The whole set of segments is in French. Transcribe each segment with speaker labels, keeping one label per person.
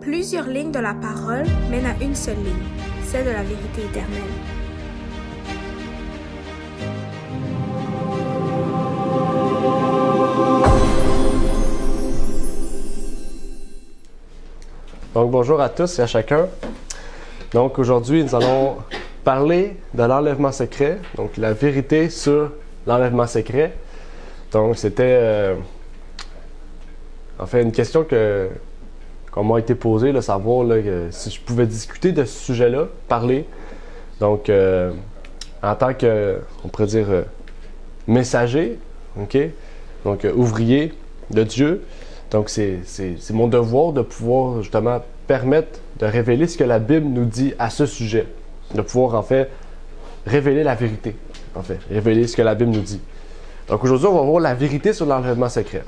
Speaker 1: Plusieurs lignes de la parole mènent à une seule ligne, celle de la vérité éternelle.
Speaker 2: Donc bonjour à tous et à chacun. Donc aujourd'hui nous allons parler de l'enlèvement secret, donc la vérité sur l'enlèvement secret. Donc c'était en fait une question qu'on m'a été posée, là, savoir là, si je pouvais discuter de ce sujet-là, parler. Donc en tant que, on pourrait dire, messager, ok, donc ouvrier de Dieu. Donc c'est mon devoir de pouvoir justement permettre de révéler ce que la Bible nous dit à ce sujet. De pouvoir en fait révéler la vérité, en fait, révéler ce que la Bible nous dit. Donc aujourd'hui, on va voir la vérité sur l'enlèvement secret.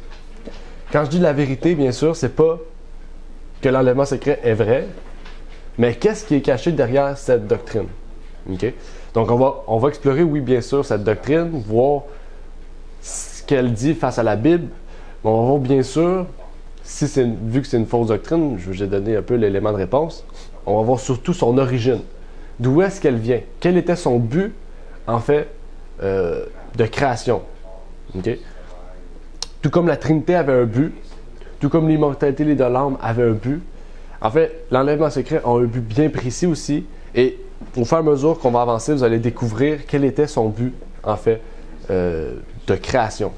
Speaker 2: Quand je dis la vérité, bien sûr, c'est pas que l'enlèvement secret est vrai, mais qu'est-ce qui est caché derrière cette doctrine. Okay? Donc on va explorer, oui, bien sûr, cette doctrine, voir ce qu'elle dit face à la Bible. Mais on va voir bien sûr, vu que c'est une fausse doctrine, je vous ai donné un peu l'élément de réponse, on va voir surtout son origine. D'où est-ce qu'elle vient? Quel était son but, en fait, de création? Okay? Tout comme la Trinité avait un but, tout comme l'immortalité de l'âme avait un but, en fait, l'enlèvement secret a un but bien précis aussi, et au fur et à mesure qu'on va avancer, vous allez découvrir quel était son but, en fait, de création.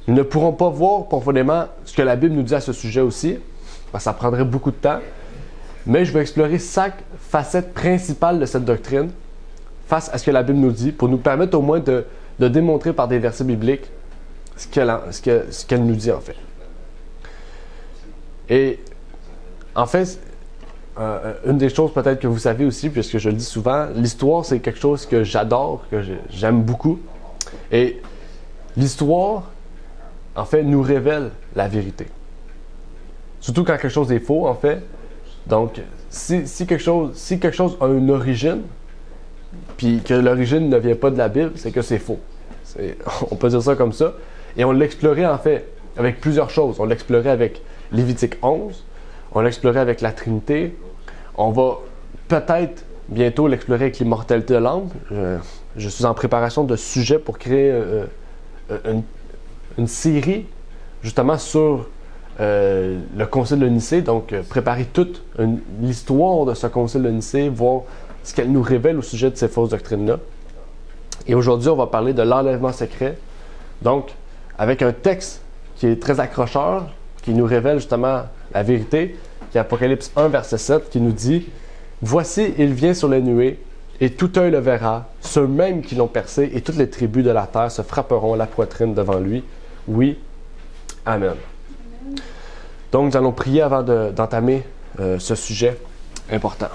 Speaker 2: Nous ne pourrons pas voir profondément ce que la Bible nous dit à ce sujet aussi, parce que ça prendrait beaucoup de temps, mais je vais explorer chaque facette principale de cette doctrine face à ce que la Bible nous dit, pour nous permettre au moins de démontrer par des versets bibliques ce qu'elle nous dit en fait. Et en fait, une des choses peut-être que vous savez aussi, puisque je le dis souvent, l'histoire c'est quelque chose que j'adore, que j'aime beaucoup. Et l'histoire, en fait, nous révèle la vérité. Surtout quand quelque chose est faux, en fait. Donc, si quelque chose a une origine, puis que l'origine ne vient pas de la Bible, c'est que c'est faux. On peut dire ça comme ça. Et on l'explorait, en fait, avec plusieurs choses. On l'explorait avec Lévitique 11, on l'explorait avec la Trinité. On va peut-être bientôt l'explorer avec l'immortalité de l'âme. Je suis en préparation de sujets pour créer une série justement sur le Concile de Nicée, donc préparer toute l'histoire de ce Concile de Nicée, voir ce qu'elle nous révèle au sujet de ces fausses doctrines-là. Et aujourd'hui, on va parler de l'enlèvement secret, donc avec un texte qui est très accrocheur, qui nous révèle justement la vérité, qui est Apocalypse 1, verset 7, qui nous dit « Voici, il vient sur les nuées, et tout œil le verra, ceux mêmes qui l'ont percé, et toutes les tribus de la terre se frapperont la poitrine devant lui. Oui, Amen. » Donc, nous allons prier avant d'entamer ce sujet important.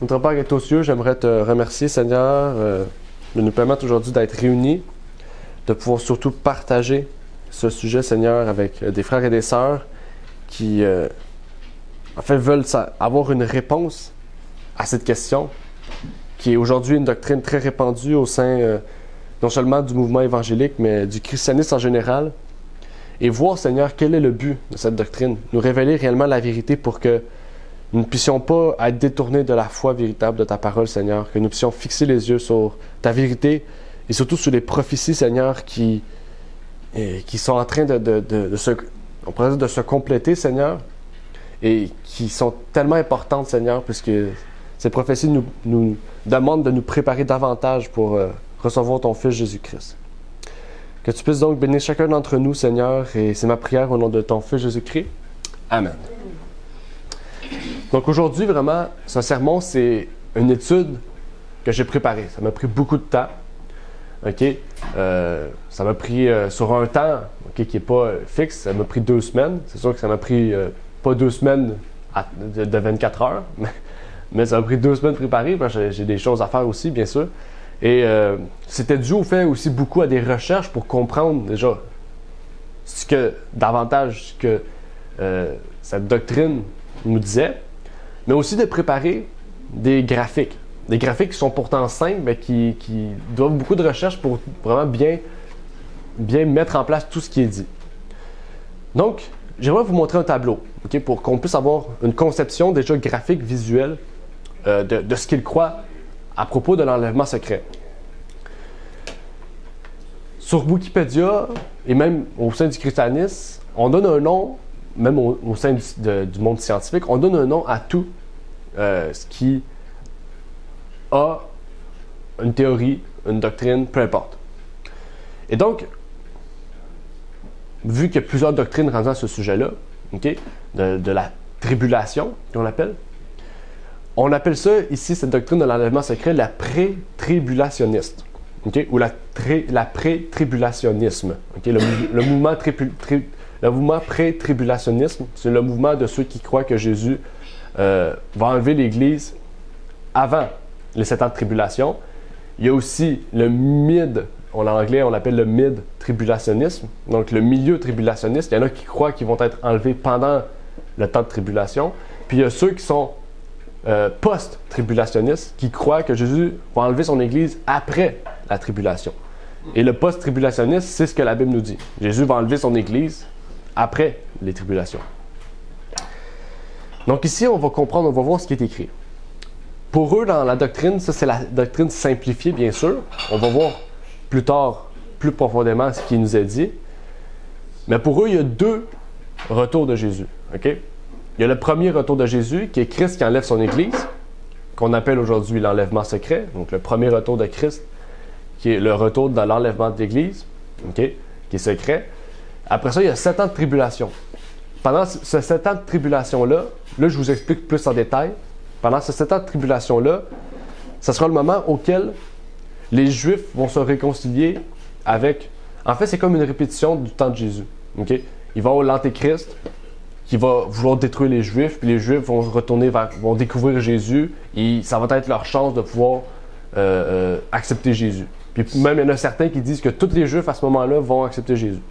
Speaker 2: Notre Père qui est aux cieux, j'aimerais te remercier, Seigneur, de nous permettre aujourd'hui d'être réunis, de pouvoir surtout partager ce sujet, Seigneur, avec des frères et des sœurs qui, en fait, veulent avoir une réponse à cette question, qui est aujourd'hui une doctrine très répandue au sein non seulement du mouvement évangélique, mais du christianisme en général. Et voir, Seigneur, quel est le but de cette doctrine. Nous révéler réellement la vérité pour que nous ne puissions pas être détournés de la foi véritable de ta parole, Seigneur. Que nous puissions fixer les yeux sur ta vérité et surtout sur les prophéties, Seigneur, qui sont en train de se compléter, Seigneur, et qui sont tellement importantes, Seigneur, puisque ces prophéties nous demandent de nous préparer davantage pour recevoir ton Fils Jésus-Christ. Que tu puisses donc bénir chacun d'entre nous, Seigneur, et c'est ma prière au nom de ton Fils Jésus-Christ. Amen. Donc aujourd'hui, vraiment, ce sermon, c'est une étude que j'ai préparée. Ça m'a pris beaucoup de temps. OK? Ça m'a pris sur un temps qui n'est pas fixe. Ça m'a pris 2 semaines. C'est sûr que ça m'a pris pas 2 semaines de 24 heures, mais ça m'a pris 2 semaines de préparer parce que j'ai des choses à faire aussi, bien sûr. Et c'était dû au fait aussi beaucoup à des recherches pour comprendre déjà davantage ce que cette doctrine nous disait, mais aussi de préparer des graphiques. Des graphiques qui sont pourtant simples, mais qui doivent beaucoup de recherche pour vraiment bien mettre en place tout ce qui est dit. Donc, j'aimerais vous montrer un tableau, okay, pour qu'on puisse avoir une conception déjà graphique, visuelle de ce qu'ils croient à propos de l'enlèvement secret. Sur Wikipédia et même au sein du christianisme, on donne un nom, même au sein du monde scientifique, on donne un nom à tout ce qui a une théorie, une doctrine, peu importe. Et donc, vu qu'il y a plusieurs doctrines rendues à ce sujet-là, okay, de la tribulation, qu'on appelle, on appelle ça ici, cette doctrine de l'enlèvement secret, la pré-tribulationniste. Okay, ou la pré-tribulationnisme. Okay, le mouvement pré-tribulationnisme, c'est le mouvement de ceux qui croient que Jésus va enlever l'Église avant les 7 ans de tribulation. Il y a aussi le en anglais, on l'appelle le mid-tribulationnisme, donc le milieu tribulationniste. Il y en a qui croient qu'ils vont être enlevés pendant le temps de tribulation. Puis il y a ceux qui sont post-tribulationnistes, qui croient que Jésus va enlever son Église après la tribulation. Et le post-tribulationniste, c'est ce que la Bible nous dit. Jésus va enlever son Église après les tribulations. Donc ici, on va comprendre, on va voir ce qui est écrit. Pour eux, dans la doctrine, ça c'est la doctrine simplifiée, bien sûr. On va voir plus tard, plus profondément, ce qui nous est dit. Mais pour eux, il y a 2 retours de Jésus. Okay? Il y a le premier retour de Jésus, qui est Christ qui enlève son Église, qu'on appelle aujourd'hui l'enlèvement secret. Donc le premier retour de Christ, qui est le retour dans l'enlèvement de l'Église, okay, qui est secret. Après ça, il y a 7 ans de tribulation. Pendant ce 7 ans de tribulation-là, là, je vous explique plus en détail. Pendant ce 7 ans de tribulation-là, ce sera le moment auquel les Juifs vont se réconcilier avec... En fait, c'est comme une répétition du temps de Jésus. Okay? Il va y avoir l'Antéchrist qui va vouloir détruire les Juifs, puis les Juifs vont vont découvrir Jésus, et ça va être leur chance de pouvoir accepter Jésus. Puis même, il y en a certains qui disent que tous les Juifs, à ce moment-là, vont accepter Jésus.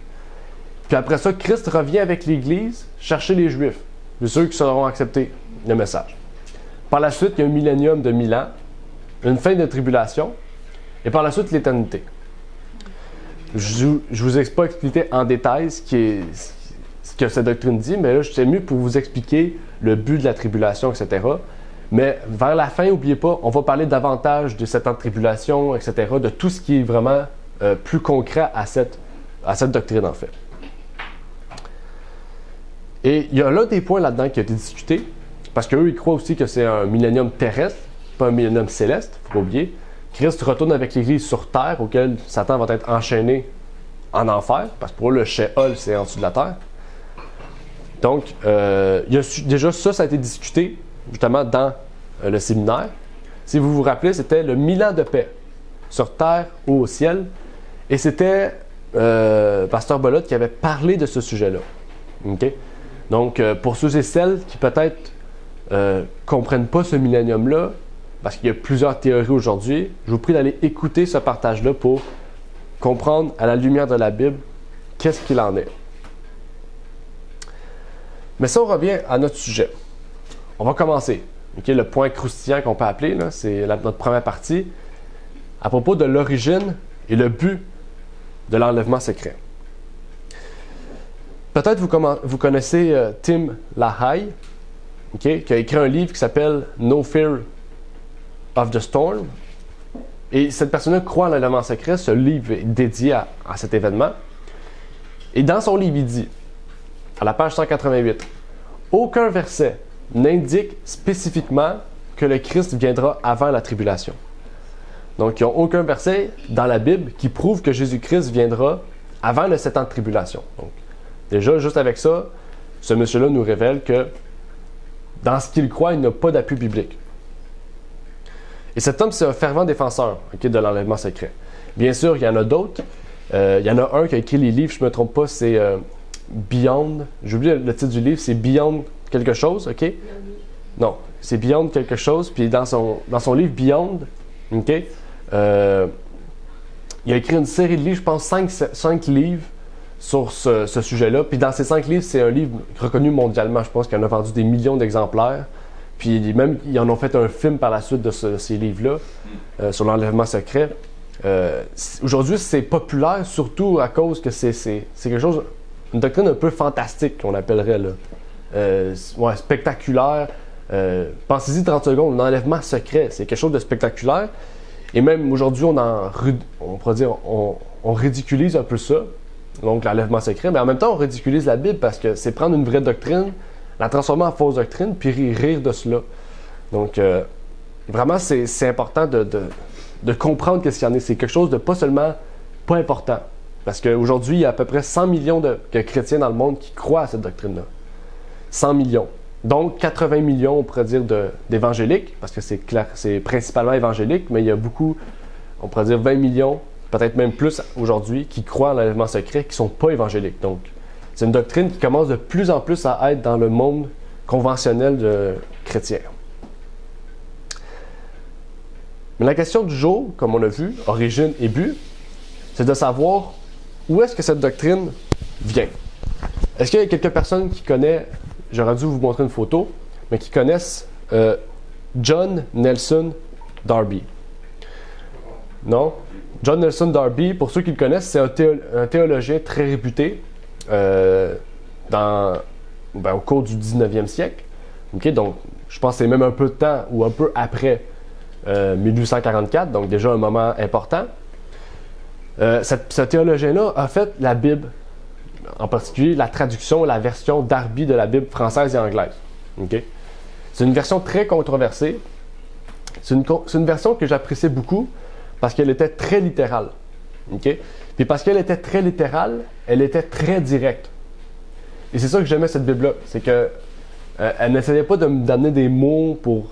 Speaker 2: Puis après ça, Christ revient avec l'Église chercher les Juifs, ceux qui sauront accepter le message. Par la suite, il y a un millénium de 1000 ans, une fin de tribulation, et par la suite, l'éternité. Je ne vous ai pas expliqué en détail ce que cette doctrine dit, mais là, c'est mieux pour vous expliquer le but de la tribulation, etc. Mais vers la fin, n'oubliez pas, on va parler davantage de 7 ans de tribulation, etc., de tout ce qui est vraiment plus concret à cette doctrine, en fait. Et il y a l'un des points là-dedans qui a été discuté, parce qu'eux, ils croient aussi que c'est un millénium terrestre, pas un millénium céleste, il ne faut pas oublier. Christ retourne avec l'Église sur terre, auquel Satan va être enchaîné en enfer, parce que pour eux, le Sheol, c'est en dessous de la terre. Donc, déjà ça a été discuté, justement, dans le séminaire. Si vous vous rappelez, c'était le 1000 ans de paix, sur terre ou au ciel, et c'était Pasteur Bolot qui avait parlé de ce sujet-là. Okay? Donc, pour ceux et celles qui peut-être comprennent pas ce millénium-là, parce qu'il y a plusieurs théories aujourd'hui, je vous prie d'aller écouter ce partage-là pour comprendre à la lumière de la Bible qu'est-ce qu'il en est. Mais si on revient à notre sujet, on va commencer. Okay? Le point croustillant qu'on peut appeler, là, c'est notre première partie, à propos de l'origine et le but de l'enlèvement secret. Peut-être vous connaissez Tim LaHaye, okay, qui a écrit un livre qui s'appelle No Fear of the Storm. Et cette personne-là croit en l'enlèvement secret. Ce livre est dédié à cet événement. Et dans son livre, il dit, à la page 188, « Aucun verset n'indique spécifiquement que le Christ viendra avant la tribulation. » Donc, il n'y a aucun verset dans la Bible qui prouve que Jésus-Christ viendra avant le 7 ans de tribulation. Donc, déjà, juste avec ça, ce monsieur-là nous révèle que dans ce qu'il croit, il n'a pas d'appui biblique. Et cet homme, c'est un fervent défenseur de l'enlèvement secret. Bien sûr, il y en a d'autres. Il y en a un qui a écrit les livres, je ne me trompe pas, c'est Beyond. J'ai oublié le titre du livre, c'est Beyond quelque chose, OK? Non, c'est Beyond quelque chose. Puis dans son livre Beyond, OK? Il a écrit une série de livres, je pense 5 livres sur ce sujet-là. Puis dans ces 5 livres, c'est un livre reconnu mondialement. Je pense qu'il en a vendu des millions d'exemplaires. Puis même, ils en ont fait un film par la suite de ces livres-là, sur l'enlèvement secret. Aujourd'hui, c'est populaire, surtout à cause que c'est quelque chose une doctrine un peu fantastique, qu'on appellerait, là. Ouais, spectaculaire. Pensez-y 30 secondes, l'enlèvement secret, c'est quelque chose de spectaculaire. Et même aujourd'hui, on pourrait dire, on ridiculise un peu ça, donc l'enlèvement secret, mais en même temps, on ridiculise la Bible parce que c'est prendre une vraie doctrine, la transformer en fausse doctrine, puis rire de cela. Donc, vraiment, c'est important de comprendre qu'est-ce qu'il y en a. C'est quelque chose de pas seulement pas important. Parce qu'aujourd'hui, il y a à peu près 100 millions de chrétiens dans le monde qui croient à cette doctrine-là. 100 millions. Donc, 80 millions, on pourrait dire, d'évangéliques, parce que c'est principalement évangélique, mais il y a beaucoup, on pourrait dire 20 millions, peut-être même plus aujourd'hui, qui croient à l'enlèvement secret, qui ne sont pas évangéliques. Donc, c'est une doctrine qui commence de plus en plus à être dans le monde conventionnel de chrétien. Mais la question du jour, comme on a vu, origine et but, c'est de savoir où est-ce que cette doctrine vient. Est-ce qu'il y a quelques personnes qui connaissent, j'aurais dû vous montrer une photo, mais qui connaissent John Nelson Darby? Non? John Nelson Darby, pour ceux qui le connaissent, c'est un théologien très réputé au cours du 19e siècle. Okay? Donc, je pense que c'est même un peu de temps ou un peu après 1844, donc déjà un moment important. Ce théologien-là a fait la Bible, en particulier la traduction, la version Darby de la Bible française et anglaise. Okay? C'est une version très controversée. C'est une version que j'appréciais beaucoup parce qu'elle était très littérale. Okay? Puis parce qu'elle était très littérale, elle était très directe. Et c'est ça que j'aimais cette Bible-là. C'est que elle n'essayait pas de me donner des mots pour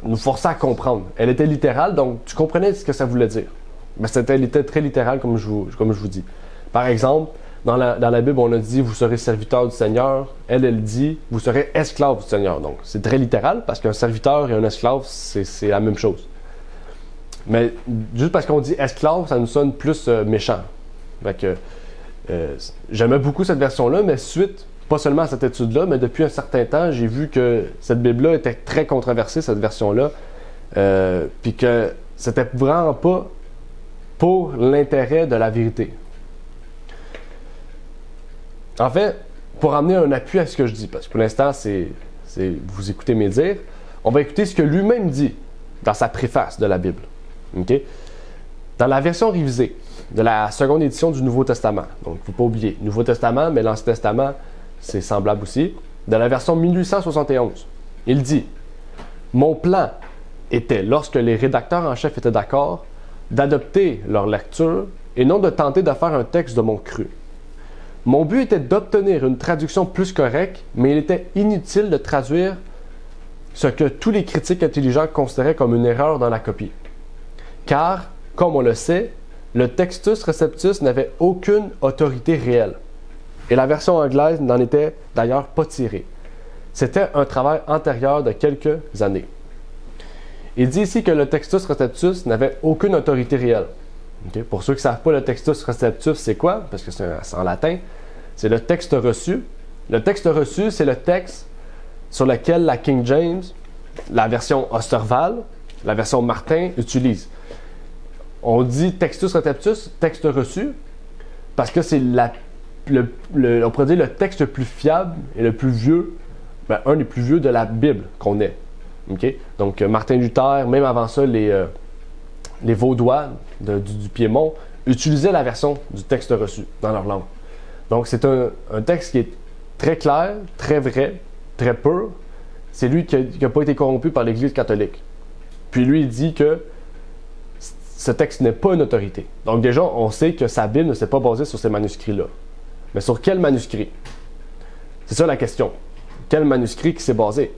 Speaker 2: nous forcer à comprendre. Elle était littérale, donc tu comprenais ce que ça voulait dire. Mais elle était très littérale, comme je vous dis. Par exemple, dans la Bible, on a dit « Vous serez serviteur du Seigneur ». Elle dit « Vous serez esclave du Seigneur ». Donc, c'est très littéral, parce qu'un serviteur et un esclave, c'est la même chose. Mais juste parce qu'on dit « esclave », ça nous sonne plus méchant. Fait que, j'aimais beaucoup cette version-là, mais suite, pas seulement à cette étude-là, mais depuis un certain temps, j'ai vu que cette Bible-là était très controversée, cette version-là, puis que c'était vraiment pas pour l'intérêt de la vérité. En fait, pour amener un appui à ce que je dis, parce que pour l'instant, c'est vous écoutez mes dires, on va écouter ce que lui-même dit dans sa préface de la Bible. Okay? Dans la version révisée de la seconde édition du Nouveau Testament, donc il ne faut pas oublier, Nouveau Testament, mais l'Ancien Testament, c'est semblable aussi, de la version 1871, il dit « Mon plan était, lorsque les rédacteurs en chef étaient d'accord, d'adopter leur lecture et non de tenter de faire un texte de mon cru. Mon but était d'obtenir une traduction plus correcte, mais il était inutile de traduire ce que tous les critiques intelligents considéraient comme une erreur dans la copie. Car, comme on le sait, le Textus Receptus n'avait aucune autorité réelle. Et la version anglaise n'en était d'ailleurs pas tirée. C'était un travail antérieur de quelques années. Il dit ici que le Textus Receptus n'avait aucune autorité réelle. Okay? Pour ceux qui ne savent pas, le Textus Receptus, c'est quoi? Parce que c'est en latin. C'est le texte reçu. Le texte reçu, c'est le texte sur lequel la King James, la version Osterval, la version Martin utilise. On dit Textus Receptus, texte reçu, parce que c'est on pourrait dire le texte le plus fiable et le plus vieux, un des plus vieux de la Bible qu'on ait. Okay? Donc, Martin Luther, même avant ça, les Vaudois du Piémont utilisaient la version du texte reçu dans leur langue. Donc, c'est un texte qui est très clair, très vrai, très pur. C'est lui qui n'a pas été corrompu par l'Église catholique. Puis lui, il dit que ce texte n'est pas une autorité. Donc déjà, on sait que sa Bible ne s'est pas basée sur ces manuscrits-là. Mais sur quel manuscrit? C'est ça la question. Quel manuscrit qui s'est basé?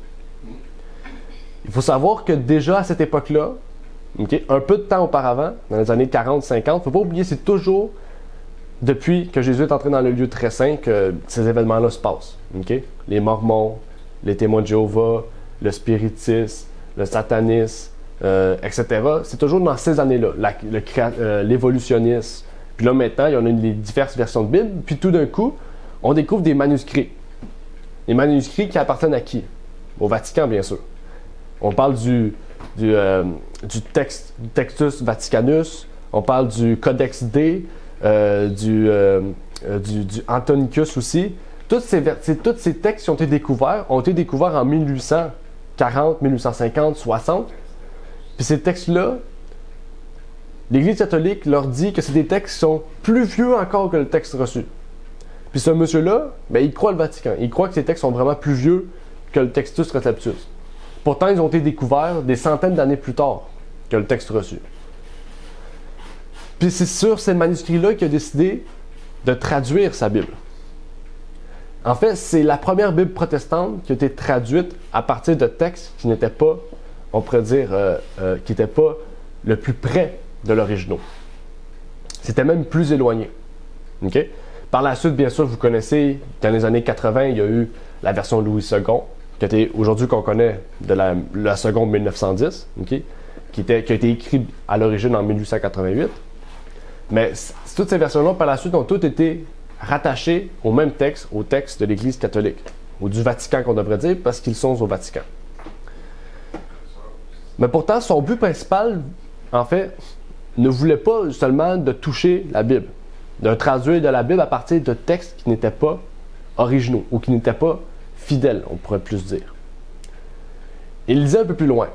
Speaker 2: Il faut savoir que déjà à cette époque-là, okay, un peu de temps auparavant, dans les années 40-50, il ne faut pas oublier, c'est toujours depuis que Jésus est entré dans le lieu très saint que ces événements-là se passent. Okay? Les Mormons, les témoins de Jéhovah, le spiritisme, le satanisme, etc. C'est toujours dans ces années-là, l'évolutionnisme. Puis là, maintenant, il y en a les diverses versions de Bible. Puis tout d'un coup, on découvre des manuscrits. Les manuscrits qui appartiennent à qui? Au Vatican, bien sûr. On parle du Textus Vaticanus, on parle du Codex D, du Antonicus aussi. Tous ces textes qui ont été découverts en 1840, 1850, 60. Puis ces textes-là, l'Église catholique leur dit que c'est des textes qui sont plus vieux encore que le texte reçu. Puis ce monsieur-là, ben, il croit le Vatican. Il croit que ces textes sont vraiment plus vieux que le Textus Receptus. Pourtant, ils ont été découverts des centaines d'années plus tard que le texte reçu. Puis c'est sur ces manuscrits-là qu'il a décidé de traduire sa Bible. En fait, c'est la première Bible protestante qui a été traduite à partir de textes qui n'étaient pas, on pourrait dire, qui n'étaient pas le plus près de l'original. C'était même plus éloigné. Okay? Par la suite, bien sûr, vous connaissez, dans les années 80, il y a eu la version Louis II, qui a été, aujourd'hui qu'on connaît de la seconde 1910, okay? qui a été écrite à l'origine en 1888. Mais toutes ces versions-là, par la suite, ont toutes été rattachées au même texte, au texte de l'Église catholique, ou du Vatican qu'on devrait dire, parce qu'ils sont au Vatican. Mais pourtant, son but principal, en fait, ne voulait pas seulement de toucher la Bible, de traduire de la Bible à partir de textes qui n'étaient pas originaux, ou qui n'étaient pas fidèles, on pourrait plus dire. Il disait un peu plus loin.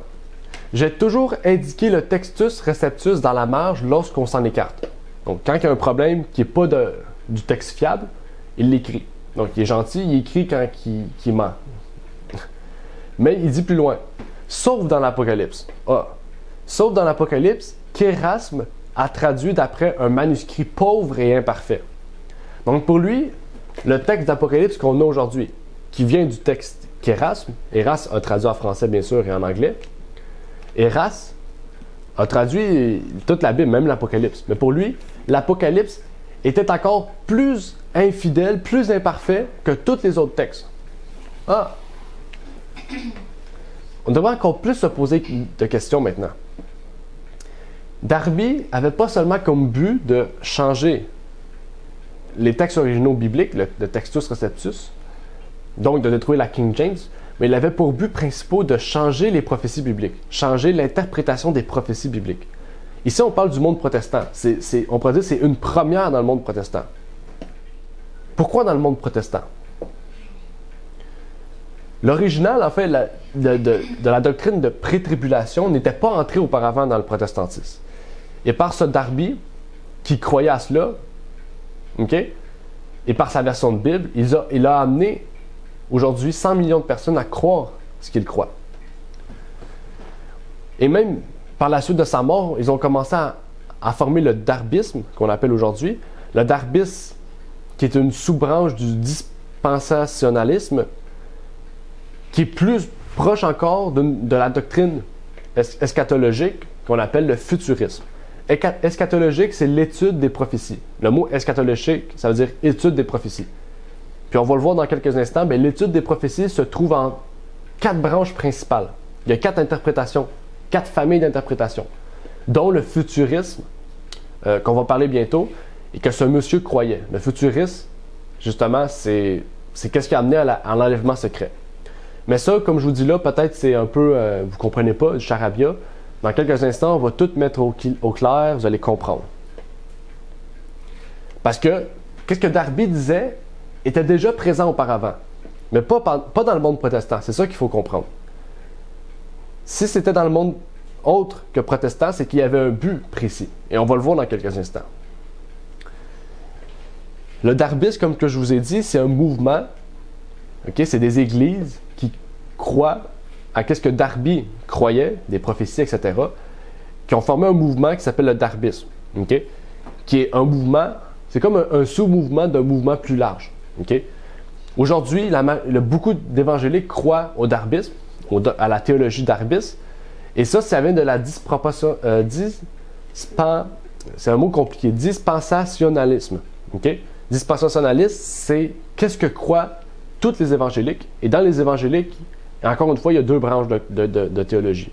Speaker 2: J'ai toujours indiqué le Textus Receptus dans la marge lorsqu'on s'en écarte. Donc, quand il y a un problème qui n'est pas du texte fiable, il l'écrit. Donc, il est gentil, il écrit quand il ment. Mais il dit plus loin. Sauf dans l'Apocalypse. Sauf dans l'Apocalypse, qu'Érasme a traduit d'après un manuscrit pauvre et imparfait. Donc, pour lui, le texte d'Apocalypse qu'on a aujourd'hui, qui vient du texte qu'Érasme a traduit en français, bien sûr, et en anglais, Érasme a traduit toute la Bible, même l'Apocalypse. Mais pour lui, l'Apocalypse était encore plus infidèle, plus imparfait que tous les autres textes. On devrait encore plus se poser de questions maintenant. Darby n'avait pas seulement comme but de changer les textes originaux bibliques, le Textus Receptus, donc de détruire la King James, mais il avait pour but principal de changer les prophéties bibliques, changer l'interprétation des prophéties bibliques. Ici, on parle du monde protestant. On pourrait dire que c'est une première dans le monde protestant. Pourquoi dans le monde protestant? L'original, en fait, de la doctrine de pré-tribulation n'était pas entré auparavant dans le protestantisme. Et par ce Darby, qui croyait à cela, okay, et par sa version de Bible, il a amené aujourd'hui 100 millions de personnes à croire ce qu'il croit. Et même par la suite de sa mort, ils ont commencé à former le darbisme, qu'on appelle aujourd'hui. Le darbisme, qui est une sous-branche du dispensationalisme, qui est plus proche encore de la doctrine eschatologique, qu'on appelle le futurisme. Eschatologique, c'est l'étude des prophéties. Le mot eschatologique, ça veut dire étude des prophéties. Puis on va le voir dans quelques instants, mais l'étude des prophéties se trouve en 4 branches principales. Il y a 4 interprétations, 4 familles d'interprétations, dont le futurisme, qu'on va parler bientôt, et que ce monsieur croyait. Le futurisme, justement, c'est qu'est-ce qui a amené à l'enlèvement secret. Mais ça, comme je vous dis là, peut-être c'est un peu, vous ne comprenez pas, du charabia. Dans quelques instants, on va tout mettre au clair, vous allez comprendre. Parce que, qu'est-ce que Darby disait était déjà présent auparavant, mais pas dans le monde protestant. C'est ça qu'il faut comprendre. Si c'était dans le monde autre que protestant, c'est qu'il y avait un but précis. Et on va le voir dans quelques instants. Le darbisme, comme que je vous ai dit, c'est un mouvement. Okay? C'est des églises qui croient à ce que Darby croyait, des prophéties, etc., qui ont formé un mouvement qui s'appelle le darbisme. Okay? Qui est un mouvement, c'est comme un sous-mouvement d'un mouvement plus large. Okay? Aujourd'hui, beaucoup d'évangéliques croient au darbisme, à la théologie darbiste, et ça vient de la c'est un mot compliqué, dispensationalisme. Okay? Dispensationalisme, c'est qu'est-ce que croient tous les évangéliques, et dans les évangéliques, encore une fois, il y a 2 branches de théologie,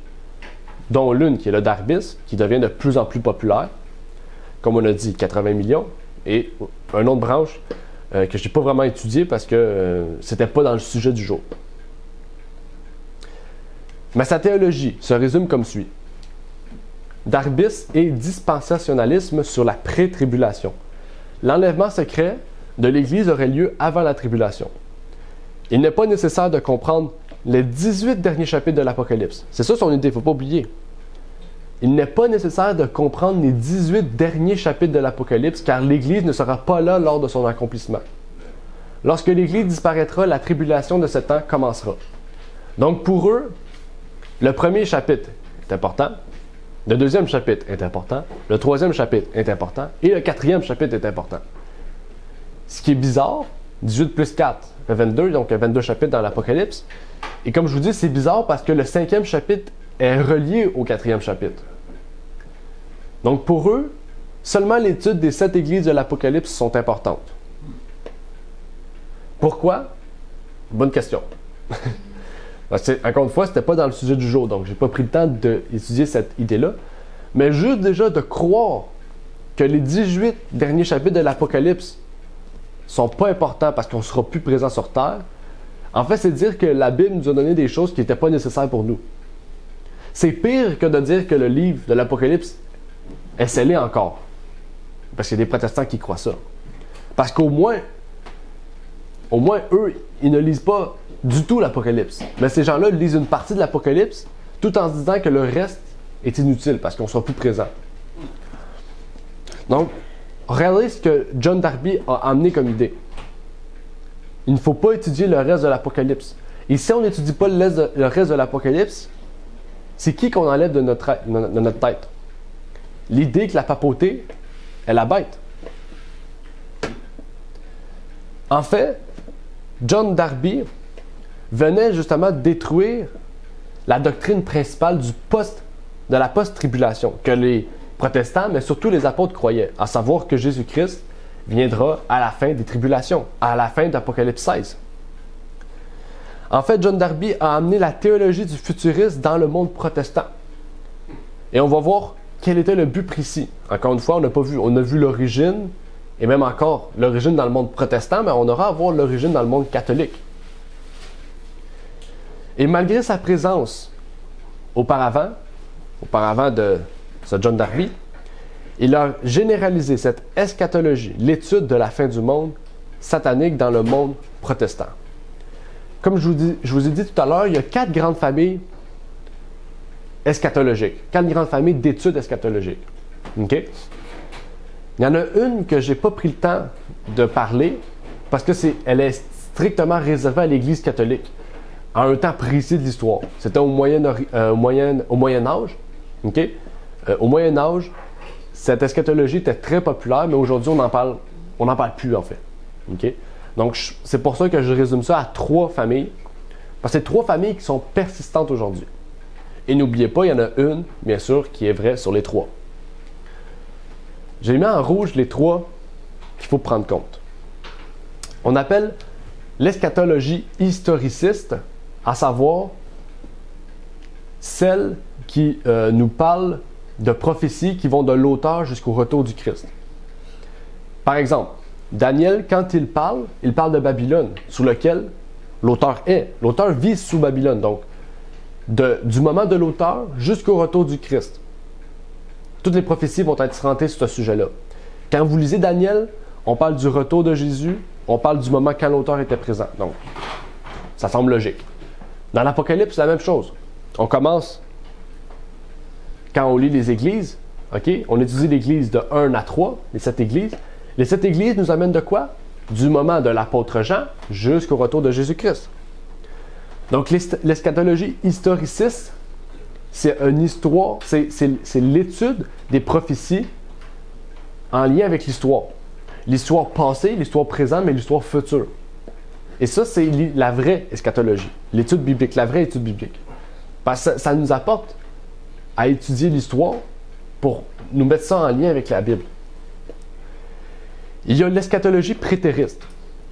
Speaker 2: dont l'une qui est le darbisme, qui devient de plus en plus populaire, comme on a dit, 80 millions, et une autre branche que je n'ai pas vraiment étudiée parce que c'était pas dans le sujet du jour. Mais sa théologie se résume comme suit. Darbisme et dispensationalisme sur la pré-tribulation. L'enlèvement secret de l'Église aurait lieu avant la tribulation. Il n'est pas nécessaire de comprendre les 18 derniers chapitres de l'Apocalypse. C'est ça son idée, il ne faut pas oublier. Il n'est pas nécessaire de comprendre les 18 derniers chapitres de l'Apocalypse car l'Église ne sera pas là lors de son accomplissement. Lorsque l'Église disparaîtra, la tribulation de ce temps commencera. Donc pour eux, le premier chapitre est important, le deuxième chapitre est important, le troisième chapitre est important et le quatrième chapitre est important. Ce qui est bizarre, 18 plus 4 fait 22, donc il y a 22 chapitres dans l'Apocalypse. Et comme je vous dis, c'est bizarre parce que le cinquième chapitre est relié au quatrième chapitre. Donc pour eux, seulement l'étude des 7 églises de l'Apocalypse sont importantes. Pourquoi? Bonne question. Encore une fois, ce n'était pas dans le sujet du jour, donc je n'ai pas pris le temps d'étudier cette idée-là. Mais juste déjà de croire que les 18 derniers chapitres de l'Apocalypse sont pas importants parce qu'on ne sera plus présent sur Terre, en fait, c'est dire que la Bible nous a donné des choses qui n'étaient pas nécessaires pour nous. C'est pire que de dire que le livre de l'Apocalypse est scellé encore. Parce qu'il y a des protestants qui croient ça. Parce qu'au moins, eux, ils ne lisent pas du tout l'Apocalypse. Mais ces gens-là lisent une partie de l'Apocalypse tout en se disant que le reste est inutile parce qu'on ne sera plus présent. Donc, regardez ce que John Darby a amené comme idée. Il ne faut pas étudier le reste de l'Apocalypse. Et si on n'étudie pas le reste de l'Apocalypse, c'est qui qu'on enlève de notre tête? L'idée que la papauté est la bête. En fait, John Darby venait justement détruire la doctrine principale de la post-tribulation, que les protestants, mais surtout les apôtres croyaient, à savoir que Jésus-Christ viendra à la fin des tribulations, à la fin d'Apocalypse 16. En fait, John Darby a amené la théologie du futurisme dans le monde protestant. Et on va voir quel était le but précis. Encore une fois, on n'a pas vu. On a vu l'origine, et même encore l'origine dans le monde protestant, mais on aura à voir l'origine dans le monde catholique. Et malgré sa présence auparavant de ce John Darby, il a généralisé cette eschatologie, l'étude de la fin du monde satanique dans le monde protestant. Comme je vous ai dit tout à l'heure, il y a 4 grandes familles eschatologiques, 4 grandes familles d'études eschatologiques. Okay? Il y en a une que je n'ai pas pris le temps de parler parce qu'elle est strictement réservée à l'Église catholique, à un temps précis de l'histoire. C'était au Moyen Âge. Okay? Au Moyen Âge, cette eschatologie était très populaire, mais aujourd'hui, on n'en parle plus, en fait. Okay? Donc, c'est pour ça que je résume ça à 3 familles, parce que c'est 3 familles qui sont persistantes aujourd'hui. Et n'oubliez pas, il y en a une, bien sûr, qui est vraie sur les 3. J'ai mis en rouge les 3 qu'il faut prendre compte. On appelle l'eschatologie historiciste, à savoir celle qui nous parle de prophéties qui vont de l'auteur jusqu'au retour du Christ. Par exemple, Daniel, quand il parle de Babylone, sous lequel l'auteur est. L'auteur vit sous Babylone, donc du moment de l'auteur jusqu'au retour du Christ. Toutes les prophéties vont être centrées sur ce sujet-là. Quand vous lisez Daniel, on parle du retour de Jésus, on parle du moment quand l'auteur était présent. Donc, ça semble logique. Dans l'Apocalypse, c'est la même chose. On commence, quand on lit les églises, okay, on étudie l'église de 1 à 3, les 7 églises. Les 7 églises nous amènent de quoi? Du moment de l'apôtre Jean jusqu'au retour de Jésus-Christ. Donc, l'eschatologie historiciste, c'est une histoire, c'est l'étude des prophéties en lien avec l'histoire. L'histoire passée, l'histoire présente, mais l'histoire future. Et ça, c'est la vraie eschatologie, l'étude biblique, la vraie étude biblique. Parce que ça nous apporte à étudier l'histoire pour nous mettre ça en lien avec la Bible. Il y a l'eschatologie prétériste.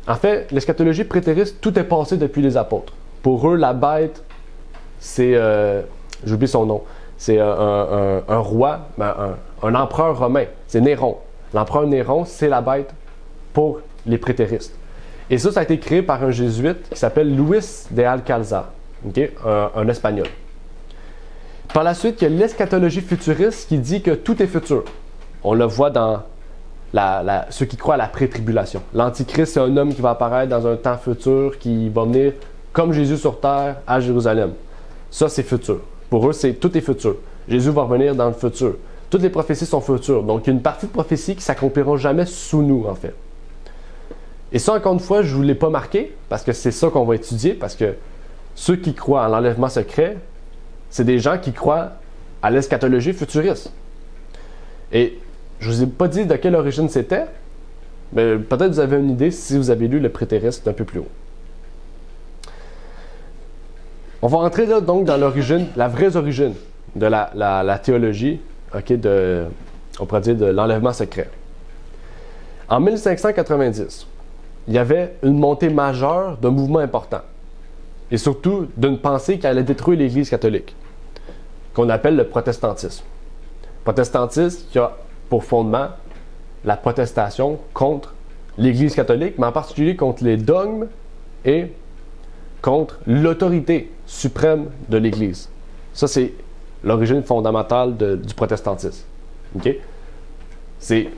Speaker 2: En fait, l'eschatologie prétériste, tout est passé depuis les apôtres. Pour eux, la bête, c'est... j'oublie son nom. C'est un roi, un empereur romain. C'est Néron. L'empereur Néron, c'est la bête pour les prétéristes. Et ça a été créé par un jésuite qui s'appelle Luis de Alcalá, okay? Un espagnol. Par la suite, il y a l'eschatologie futuriste qui dit que tout est futur. On le voit dans ceux qui croient à la pré-tribulation. L'Antichrist, c'est un homme qui va apparaître dans un temps futur, qui va venir comme Jésus sur terre à Jérusalem. Ça, c'est futur. Pour eux, tout est futur. Jésus va revenir dans le futur. Toutes les prophéties sont futures. Donc, il y a une partie de prophéties qui ne s'accompliront jamais sous nous, en fait. Et ça, encore une fois, je ne vous l'ai pas marqué, parce que c'est ça qu'on va étudier, parce que ceux qui croient à l'enlèvement secret, c'est des gens qui croient à l'eschatologie futuriste. Et je ne vous ai pas dit de quelle origine c'était, mais peut-être vous avez une idée si vous avez lu le prétériste un peu plus haut. On va entrer là, donc dans l'origine, la vraie origine de la théologie, on pourrait dire de l'enlèvement secret. En 1590, il y avait une montée majeure d'un mouvement important, et surtout d'une pensée qui allait détruire l'Église catholique, qu'on appelle le protestantisme. Protestantisme qui a pour fondement la protestation contre l'Église catholique, mais en particulier contre les dogmes et contre l'autorité suprême de l'Église. Ça, c'est l'origine fondamentale du protestantisme. Okay? C'est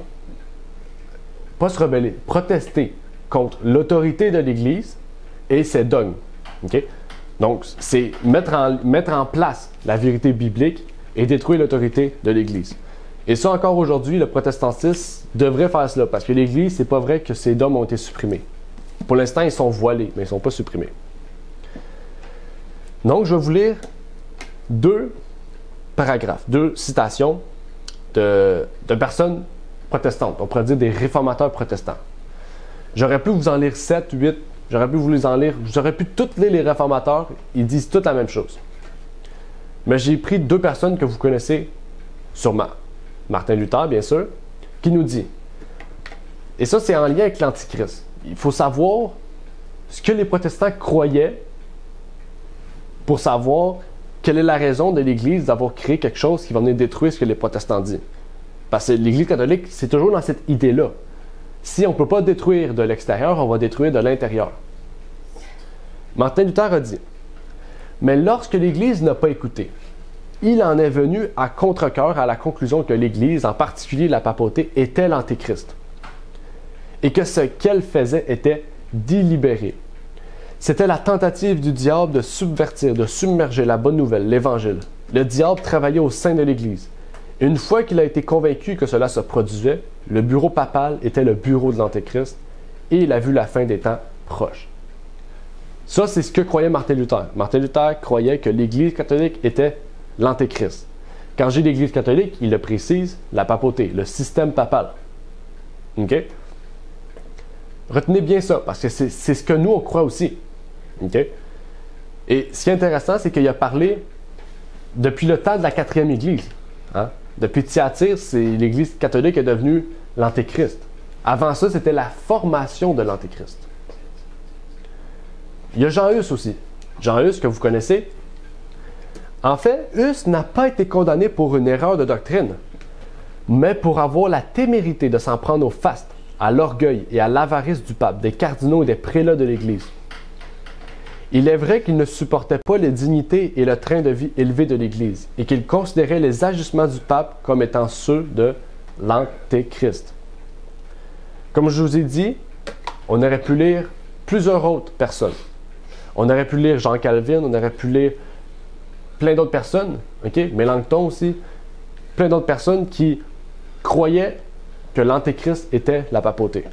Speaker 2: pas se rebeller, protester contre l'autorité de l'Église et ses dogmes. Okay? Donc, c'est mettre en place la vérité biblique et détruire l'autorité de l'Église. Et ça, encore aujourd'hui, le protestantisme devrait faire cela, parce que l'Église, c'est pas vrai que ces dogmes ont été supprimés. Pour l'instant, ils sont voilés, mais ils ne sont pas supprimés. Donc, je vais vous lire 2 paragraphes, 2 citations de personnes protestantes. On pourrait dire des réformateurs protestants. J'aurais pu vous en lire 7, 8, j'aurais pu vous les en lire, j'aurais pu toutes lire les réformateurs, ils disent toutes la même chose. Mais j'ai pris 2 personnes que vous connaissez sûrement. Martin Luther, bien sûr, qui nous dit, et ça c'est en lien avec l'Antichrist, il faut savoir ce que les protestants croyaient pour savoir quelle est la raison de l'Église d'avoir créé quelque chose qui va venir détruire ce que les protestants disent. Parce que l'Église catholique, c'est toujours dans cette idée-là. Si on ne peut pas détruire de l'extérieur, on va détruire de l'intérieur. Martin Luther a dit, « Mais lorsque l'Église n'a pas écouté, il en est venu à contre-cœur à la conclusion que l'Église, en particulier la papauté, était l'Antéchrist, et que ce qu'elle faisait était délibéré. C'était la tentative du diable de subvertir, de submerger la bonne nouvelle, l'Évangile. Le diable travaillait au sein de l'Église. Une fois qu'il a été convaincu que cela se produisait, le bureau papal était le bureau de l'Antéchrist et il a vu la fin des temps proche. » Ça, c'est ce que croyait Martin Luther. Martin Luther croyait que l'Église catholique était l'Antéchrist. Quand j'ai l'Église catholique, il le précise, la papauté, le système papal. OK? Retenez bien ça, parce que c'est ce que nous, on croit aussi. OK? Et ce qui est intéressant, c'est qu'il a parlé depuis le temps de la 4e Église. Hein? Depuis Thyatire, l'Église catholique est devenue l'Antéchrist. Avant ça, c'était la formation de l'Antéchrist. Il y a Jean Hus aussi. Jean Hus, que vous connaissez. En fait, Hus n'a pas été condamné pour une erreur de doctrine, mais pour avoir la témérité de s'en prendre au faste, à l'orgueil et à l'avarice du pape, des cardinaux et des prélats de l'Église. Il est vrai qu'il ne supportait pas les dignités et le train de vie élevé de l'Église, et qu'il considérait les agissements du pape comme étant ceux de l'Antéchrist. Comme je vous ai dit, on aurait pu lire plusieurs autres personnes. On aurait pu lire Jean Calvin, on aurait pu lire plein d'autres personnes, okay? Mélenchon aussi, plein d'autres personnes qui croyaient que l'Antéchrist était la papauté.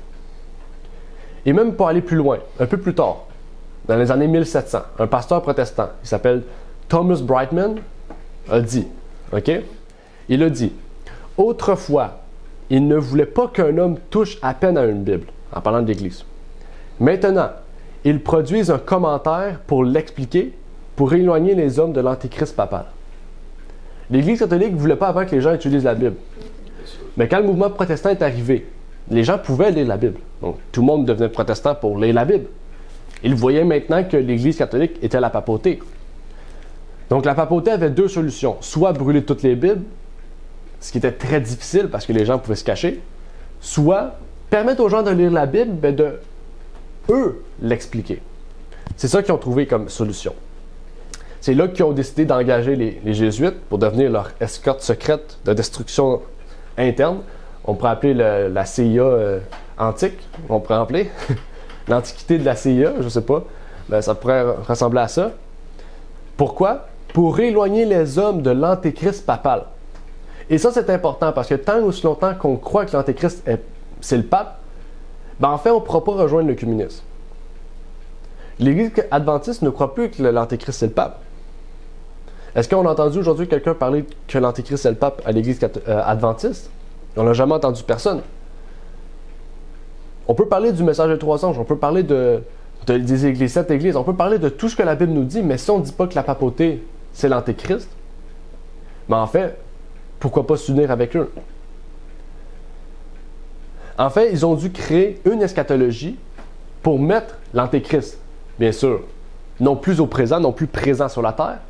Speaker 2: Et même pour aller plus loin, un peu plus tard, dans les années 1700, un pasteur protestant, il s'appelle Thomas Brightman, a dit, OK? Il a dit, « Autrefois, il ne voulait pas qu'un homme touche à peine à une Bible, en parlant de l'Église. Maintenant, ils produisent un commentaire pour l'expliquer, pour éloigner les hommes de l'Antéchrist papal. » L'Église catholique ne voulait pas avant que les gens utilisent la Bible. Mais quand le mouvement protestant est arrivé, les gens pouvaient lire la Bible. Donc, tout le monde devenait protestant pour lire la Bible. Ils voyaient maintenant que l'Église catholique était la papauté. Donc, la papauté avait 2 solutions. Soit brûler toutes les Bibles, ce qui était très difficile parce que les gens pouvaient se cacher, soit permettre aux gens de lire la Bible, mais de, eux, l'expliquer. C'est ça qu'ils ont trouvé comme solution. C'est là qu'ils ont décidé d'engager les Jésuites pour devenir leur escorte secrète de destruction interne. on pourrait appeler la CIA antique, on pourrait appeler l'antiquité de la CIA, je ne sais pas, ben, ça pourrait ressembler à ça. Pourquoi? Pour éloigner les hommes de l'antéchrist papal. Et ça, c'est important parce que tant aussi longtemps qu'on croit que l'antéchrist, c'est le pape, ben en fait, on ne pourra pas rejoindre le communisme. L'Église adventiste ne croit plus que l'antéchrist, c'est le pape. Est-ce qu'on a entendu aujourd'hui quelqu'un parler que l'antéchrist, c'est le pape à l'Église adventiste? On n'a jamais entendu personne. On peut parler du message des trois anges, on peut parler des 7 églises, on peut parler de tout ce que la Bible nous dit, mais si on ne dit pas que la papauté, c'est l'antéchrist, ben en fait, pourquoi pas s'unir avec eux? En fait, ils ont dû créer une eschatologie pour mettre l'antéchrist, bien sûr, non plus au présent, non plus présent sur la terre,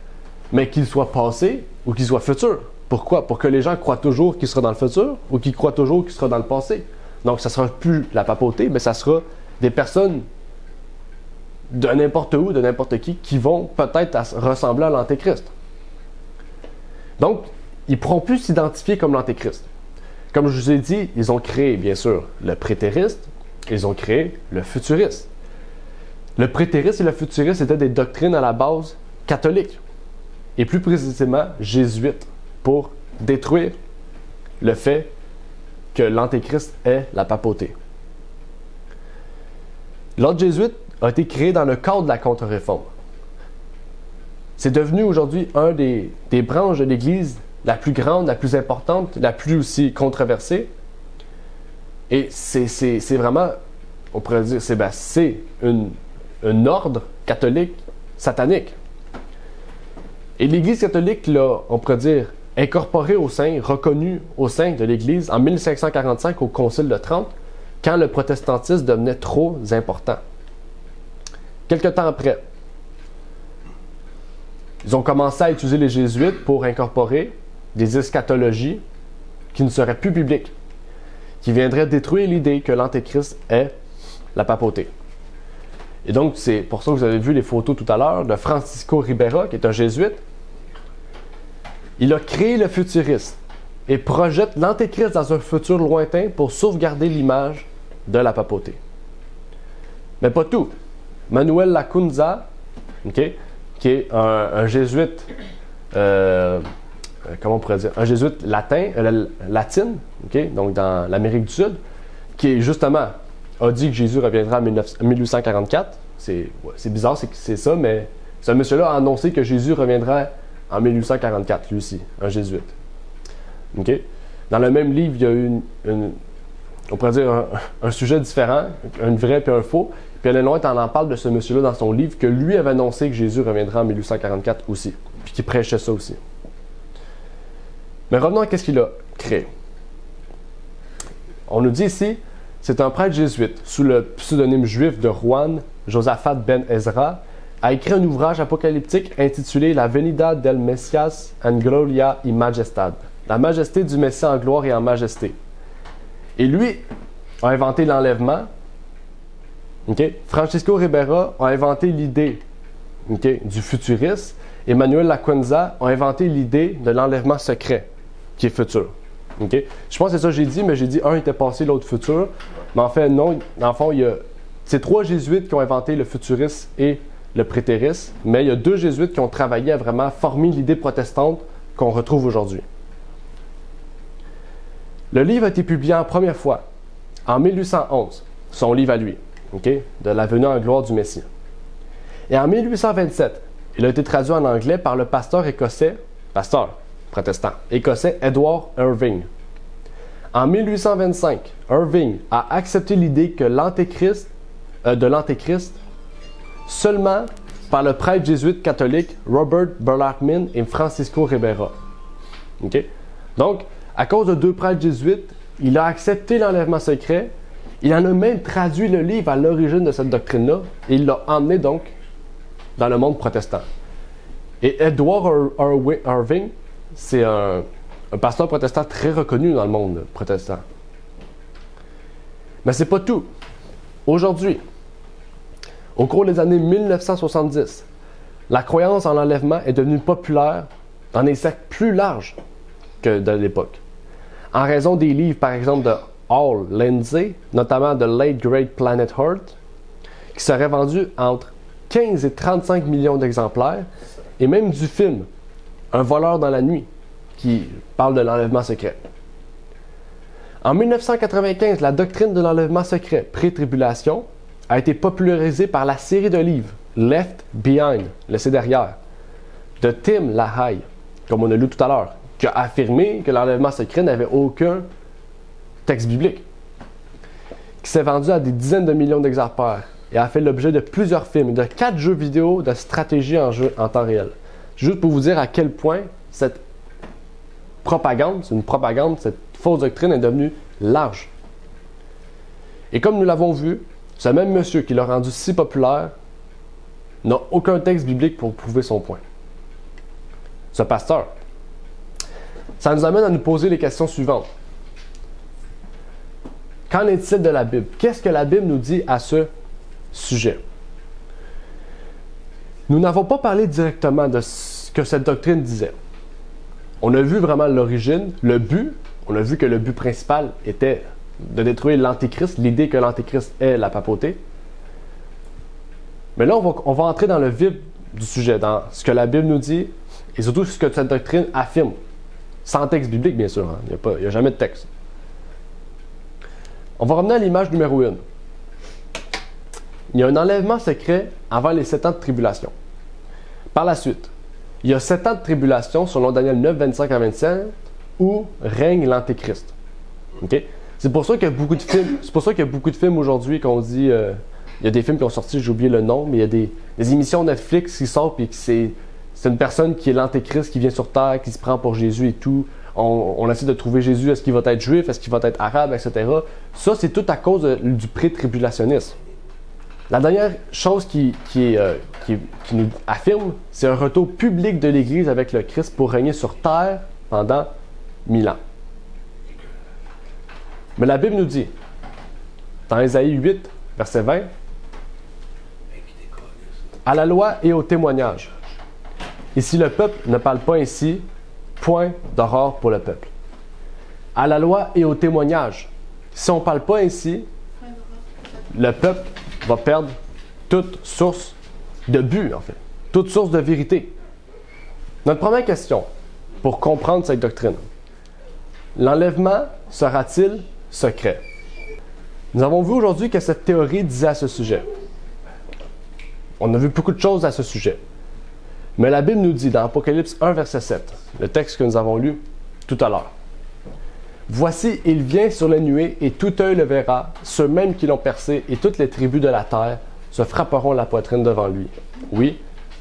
Speaker 2: mais qu'il soit passé ou qu'il soit futur. Pourquoi? Pour que les gens croient toujours qu'il sera dans le futur ou qu'ils croient toujours qu'il sera dans le passé. Donc, ça ne sera plus la papauté, mais ça sera des personnes de n'importe où, de n'importe qui vont peut-être ressembler à l'antéchrist. Donc, ils ne pourront plus s'identifier comme l'antéchrist. Comme je vous ai dit, ils ont créé, bien sûr, le prétériste, ils ont créé le futuriste. Le prétériste et le futuriste étaient des doctrines à la base catholiques, et plus précisément jésuites, pour détruire le fait que l'antéchrist est la papauté. L'ordre jésuite a été créé dans le cadre de la contre-réforme. C'est devenu aujourd'hui un des branches de l'Église la plus grande, la plus importante, la plus aussi controversée. Et c'est vraiment, on pourrait dire, c'est un ordre catholique satanique. Et l'Église catholique l'a, on pourrait dire, incorporé au sein, reconnu au sein de l'Église en 1545 au Concile de Trente, quand le protestantisme devenait trop important. Quelque temps après, ils ont commencé à utiliser les jésuites pour incorporer des eschatologies qui ne seraient plus bibliques, qui viendraient détruire l'idée que l'antéchrist est la papauté. Et donc, c'est pour ça que vous avez vu les photos tout à l'heure de Francisco Ribera, qui est un jésuite. Il a créé le futuriste et projette l'antéchrist dans un futur lointain pour sauvegarder l'image de la papauté. Mais pas tout. Manuel Lacunza, qui est un jésuite, comment on pourrait dire, un jésuite latine, donc dans l'Amérique du Sud, qui justement a dit que Jésus reviendra en 1844. C'est bizarre, c'est ça, mais ce monsieur-là a annoncé que Jésus reviendra en 1844, lui aussi, un jésuite. Dans le même livre, il y a eu on pourrait dire un sujet différent, un vrai et un faux. Puis Ellen White en parle de ce monsieur-là dans son livre, que lui avait annoncé que Jésus reviendra en 1844 aussi, puis qu'il prêchait ça aussi. Mais revenons à ce qu'il a créé. On nous dit ici, c'est un prêtre jésuite, sous le pseudonyme juif de Juan Josaphat ben Ezra, a écrit un ouvrage apocalyptique intitulé La venida del Messias en gloria y majestad, la majesté du Messie en gloire et en majesté. Et lui a inventé l'enlèvement. Francisco Ribera a inventé l'idée du futurisme. Et Manuel Lacunza a inventé l'idée de l'enlèvement secret, qui est futur. Je pense que c'est ça que j'ai dit, mais j'ai dit un était passé, l'autre futur. Mais en fait, non. Dans le fond, c'est 3 jésuites qui ont inventé le futurisme et le prétérisme, mais il y a 2 jésuites qui ont travaillé à vraiment former l'idée protestante qu'on retrouve aujourd'hui. Le livre a été publié en première fois en 1811, son livre à lui, de la venue en gloire du Messie. Et en 1827, il a été traduit en anglais par le pasteur protestant écossais Edward Irving. En 1825, Irving a accepté l'idée que de l'antéchrist seulement par le prêtre jésuite catholique Robert Bellarmine et Francisco Ribera. Donc, à cause de 2 prêtres jésuites, il a accepté l'enlèvement secret. Il en a même traduit le livre à l'origine de cette doctrine-là et il l'a emmené donc dans le monde protestant. Et Edward Irving, c'est un pasteur protestant très reconnu dans le monde protestant. Mais c'est pas tout. Aujourd'hui, au cours des années 1970, la croyance en l'enlèvement est devenue populaire dans des cercles plus larges que de l'époque. en raison des livres, par exemple, de Hall Lindsey, notamment de Late Great Planet Earth, qui seraient vendus entre 15 et 35 millions d'exemplaires, et même du film Un voleur dans la nuit, qui parle de l'enlèvement secret. En 1995, la doctrine de l'enlèvement secret pré-tribulation a été popularisée par la série de livres Left Behind, laissé derrière, de Tim LaHaye, comme on a lu tout à l'heure, qui a affirmé que l'enlèvement secret n'avait aucun texte biblique, qui s'est vendu à des dizaines de millions d'exemplaires et a fait l'objet de plusieurs films et de 4 jeux vidéo de stratégie en jeu en temps réel. Juste pour vous dire à quel point cette propagande, c'est une propagande, cette fausse doctrine est devenue large. Et comme nous l'avons vu, ce même monsieur qui l'a rendu si populaire n'a aucun texte biblique pour prouver son point. Ce pasteur. Ça nous amène à nous poser les questions suivantes. Qu'en est-il de la Bible? Qu'est-ce que la Bible nous dit à ce sujet? Nous n'avons pas parlé directement de ce que cette doctrine disait. On a vu vraiment l'origine, le but. On a vu que le but principal était de détruire l'Antéchrist, l'idée que l'Antéchrist est la papauté. Mais là, on va entrer dans le vif du sujet, dans ce que la Bible nous dit et surtout ce que cette doctrine affirme. Sans texte biblique, bien sûr. Hein. Il n'y a jamais de texte. On va revenir à l'image numéro 1. Il y a un enlèvement secret avant les 7 ans de tribulation. Par la suite, il y a 7 ans de tribulation, selon Daniel 9, 25 à 27, où règne l'Antéchrist. Okay? C'est pour ça qu'il y a beaucoup de films. C'est pour ça qu'il y a beaucoup de films aujourd'hui qu'on dit. Il y a des films qui ont sorti, j'ai oublié le nom, mais il y a des émissions Netflix qui sortent et c'est une personne qui est l'Antéchrist qui vient sur Terre, qui se prend pour Jésus et tout. On essaie de trouver Jésus, est-ce qu'il va être juif, est-ce qu'il va être arabe, etc. Ça, c'est tout à cause du pré-tribulationnisme. La dernière chose qui nous affirme, c'est un retour public de l'Église avec le Christ pour régner sur Terre pendant 1000 ans. Mais la Bible nous dit, dans Ésaïe 8, verset 20, à la loi et au témoignage. Et si le peuple ne parle pas ainsi, point d'horreur pour le peuple. À la loi et au témoignage. Si on ne parle pas ainsi, le peuple va perdre toute source de but, en fait. Toute source de vérité. Notre première question, pour comprendre cette doctrine. L'enlèvement sera-t-il secret? Nous avons vu aujourd'hui que cette théorie disait à ce sujet. On a vu beaucoup de choses à ce sujet. Mais la Bible nous dit dans Apocalypse 1, verset 7, le texte que nous avons lu tout à l'heure. « Voici, il vient sur les nuées, et tout œil le verra, ceux mêmes qui l'ont percé, et toutes les tribus de la terre se frapperont la poitrine devant lui. » Oui,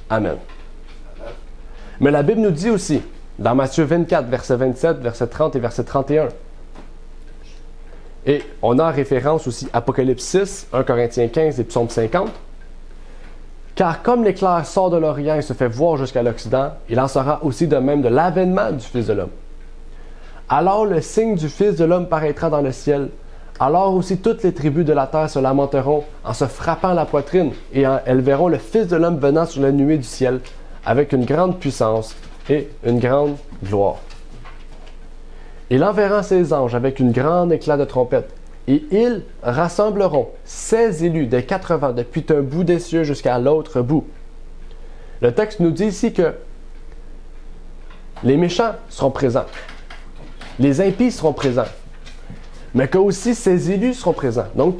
Speaker 2: Amen. Mais la Bible nous dit aussi, dans Matthieu 24, verset 27, verset 30 et verset 31, et on a en référence aussi Apocalypse 6, 1 Corinthiens 15 et Psaume 50, « Car comme l'éclair sort de l'Orient et se fait voir jusqu'à l'Occident, il en sera aussi de même de l'avènement du Fils de l'homme. Alors le signe du Fils de l'homme paraîtra dans le ciel. Alors aussi toutes les tribus de la terre se lamenteront en se frappant la poitrine, et elles verront le Fils de l'homme venant sur les nuées du ciel, avec une grande puissance et une grande gloire. Il enverra ses anges avec un grand éclat de trompette, et ils rassembleront 16 élus des 4 vents depuis un bout des cieux jusqu'à l'autre bout. » Le texte nous dit ici que les méchants seront présents, les impies seront présents, mais que aussi ces élus seront présents. Donc,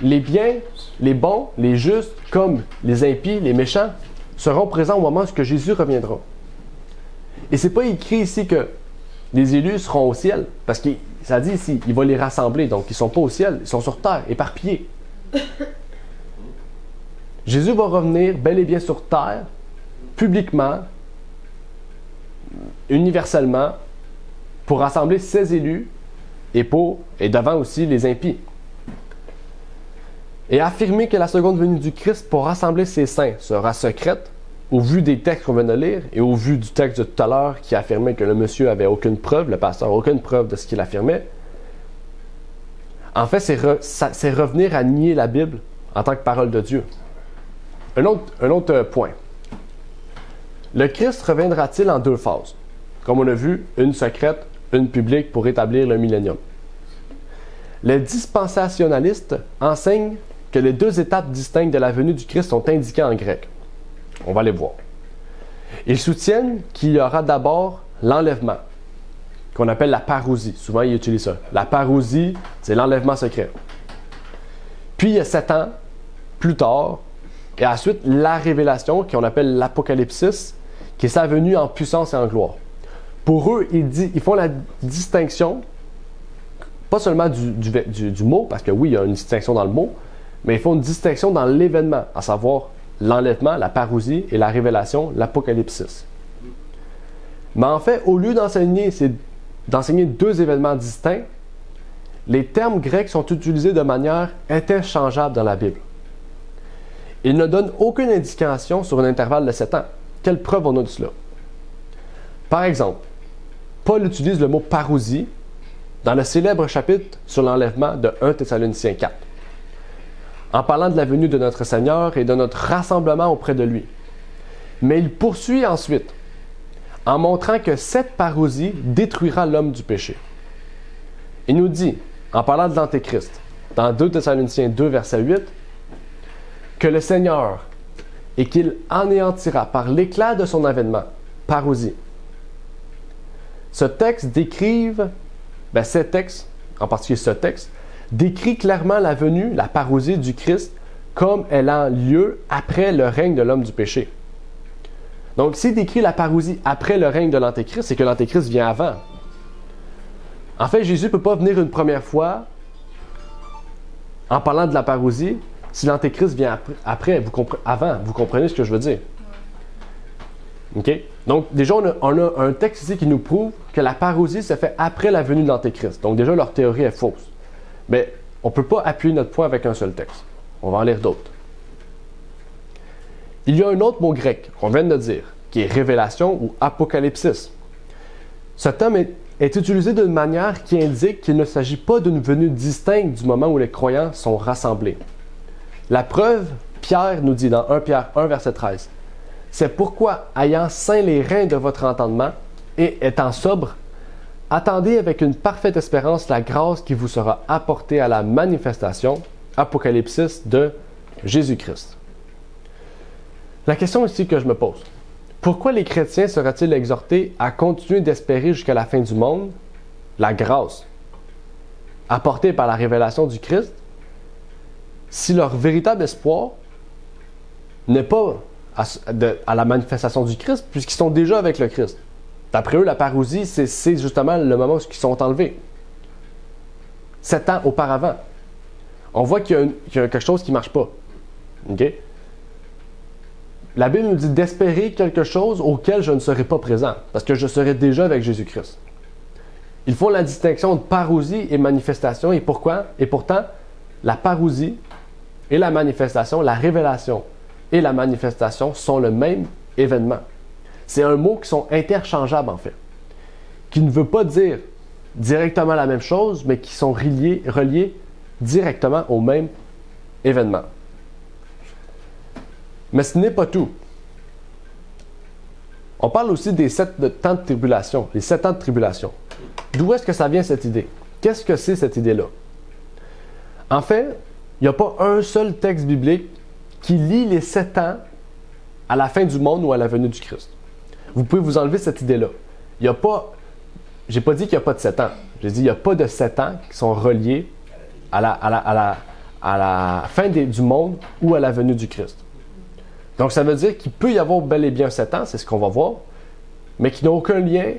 Speaker 2: les biens, les bons, les justes, comme les impies, les méchants, seront présents au moment où Jésus reviendra. Et c'est pas écrit ici que les élus seront au ciel, parce que ça dit ici, il va les rassembler, donc ils ne sont pas au ciel, ils sont sur terre, éparpillés. Jésus va revenir bel et bien sur terre, publiquement, universellement, pour rassembler ses élus et devant aussi les impies. Et affirmer que la seconde venue du Christ pour rassembler ses saints sera secrète, au vu des textes qu'on vient de lire et au vu du texte de tout à l'heure qui affirmait que le monsieur avait aucune preuve, le pasteur aucune preuve de ce qu'il affirmait, en fait, c'est revenir à nier la Bible en tant que parole de Dieu. Un autre point. Le Christ reviendra-t-il en 2 phases? Comme on a vu, une secrète, une publique pour établir le millénium. Les dispensationalistes enseignent que les deux étapes distinctes de la venue du Christ sont indiquées en grec. On va les voir. Ils soutiennent qu'il y aura d'abord l'enlèvement, qu'on appelle la parousie. Souvent, ils utilisent ça. La parousie, c'est l'enlèvement secret. Puis, il y a 7 ans plus tard, et ensuite, la révélation, qu'on appelle l'Apocalypsis, qui est sa venue en puissance et en gloire. Pour eux, ils font la distinction, pas seulement du mot, parce que oui, il y a une distinction dans le mot, mais ils font une distinction dans l'événement, à savoir l'enlèvement, la parousie, et la révélation, l'Apocalypsis. Mais en fait, au lieu d'enseigner deux événements distincts, les termes grecs sont utilisés de manière interchangeable dans la Bible. Ils ne donnent aucune indication sur un intervalle de 7 ans. Quelle preuve on a de cela? Par exemple, Paul utilise le mot parousie dans le célèbre chapitre sur l'enlèvement de 1 Thessaloniciens 4, en parlant de la venue de notre Seigneur et de notre rassemblement auprès de lui. Mais il poursuit ensuite en montrant que cette parousie détruira l'homme du péché. Il nous dit, en parlant de l'Antéchrist, dans 2 Thessaloniciens 2, verset 8, que le Seigneur et qu'il anéantira par l'éclat de son avènement, parousie. Ces textes, en particulier ce texte, décrit clairement la venue, la parousie du Christ comme elle a lieu après le règne de l'homme du péché. Donc, s'il décrit la parousie après le règne de l'Antéchrist, c'est que l'Antéchrist vient avant. En fait, Jésus ne peut pas venir une première fois en parlant de la parousie si l'Antéchrist vient après, avant. Vous comprenez ce que je veux dire? OK? Donc, déjà, on a un texte ici qui nous prouve que la parousie se fait après la venue de l'Antéchrist. Donc, déjà, leur théorie est fausse. Mais on ne peut pas appuyer notre point avec un seul texte. On va en lire d'autres. Il y a un autre mot grec qu'on vient de dire, qui est révélation ou apocalypsis. Ce terme est utilisé d'une manière qui indique qu'il ne s'agit pas d'une venue distincte du moment où les croyants sont rassemblés. La preuve, Pierre nous dit dans 1 Pierre 1, verset 13, « C'est pourquoi, ayant ceint les reins de votre entendement et étant sobre, attendez avec une parfaite espérance la grâce qui vous sera apportée à la manifestation, apocalypsis, de Jésus-Christ. » La question ici que je me pose, pourquoi les chrétiens seraient-ils exhortés à continuer d'espérer jusqu'à la fin du monde la grâce apportée par la révélation du Christ si leur véritable espoir n'est pas à la manifestation du Christ puisqu'ils sont déjà avec le Christ? D'après eux, la parousie, c'est justement le moment où ils sont enlevés. 7 ans auparavant. On voit qu'il y a quelque chose qui ne marche pas. OK? La Bible nous dit d'espérer quelque chose auquel je ne serai pas présent, parce que je serai déjà avec Jésus-Christ. Ils font la distinction de parousie et manifestation, et pourquoi? Et pourtant, la parousie et la manifestation, la révélation et la manifestation sont le même événement. C'est un mot qui sont interchangeables en fait, qui ne veut pas dire directement la même chose, mais qui sont reliés directement au même événement. Mais ce n'est pas tout. On parle aussi des 7 temps de tribulation, les 7 ans de tribulation. D'où est-ce que ça vient cette idée? Qu'est-ce que c'est cette idée-là? En fait, il n'y a pas un seul texte biblique qui lie les 7 ans à la fin du monde ou à la venue du Christ. Vous pouvez vous enlever cette idée-là. Il n'y a pas, j'ai pas dit qu'il n'y a pas de 7 ans. J'ai dit qu'il n'y a pas de 7 ans qui sont reliés à la fin du monde ou à la venue du Christ. Donc, ça veut dire qu'il peut y avoir bel et bien 7 ans, c'est ce qu'on va voir, mais qui n'ont aucun lien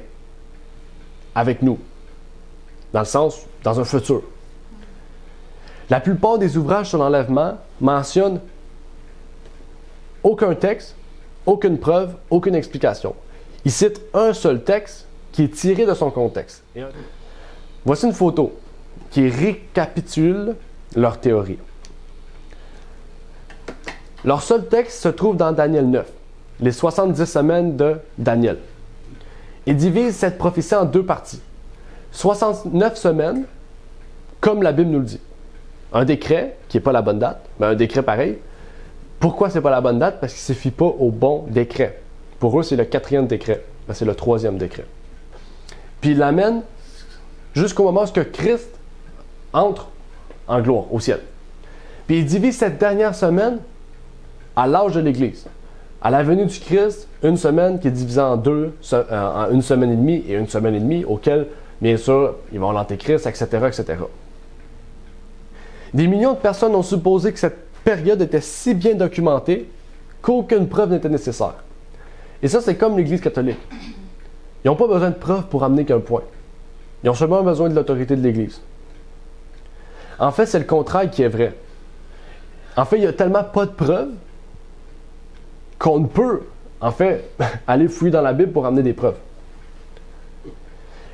Speaker 2: avec nous, dans un futur. La plupart des ouvrages sur l'enlèvement mentionnent aucun texte, aucune preuve, aucune explication. Ils citent un seul texte qui est tiré de son contexte. Voici une photo qui récapitule leur théorie. Leur seul texte se trouve dans Daniel 9, les 70 semaines de Daniel. Ils divisent cette prophétie en 2 parties. 69 semaines, comme la Bible nous le dit. Un décret, qui n'est pas la bonne date, mais un décret pareil. Pourquoi ce n'est pas la bonne date? Parce qu'il ne se fie pas au bon décret. Pour eux, c'est le 4e décret. C'est le 3e décret. Puis il l'amène jusqu'au moment où Christ entre en gloire au ciel. Puis il divise cette dernière semaine à l'âge de l'Église. À la venue du Christ, une semaine qui est divisée en deux, en une semaine et demie et une semaine et demie, auquel, bien sûr, ils vont l'Antéchrist, etc., etc. Des millions de personnes ont supposé que cette période était si bien documentée qu'aucune preuve n'était nécessaire. Et ça, c'est comme l'Église catholique. Ils n'ont pas besoin de preuves pour amener qu'un point. Ils ont seulement besoin de l'autorité de l'Église. En fait, c'est le contraire qui est vrai. En fait, il n'y a tellement pas de preuves qu'on ne peut, en fait, aller fouiller dans la Bible pour amener des preuves.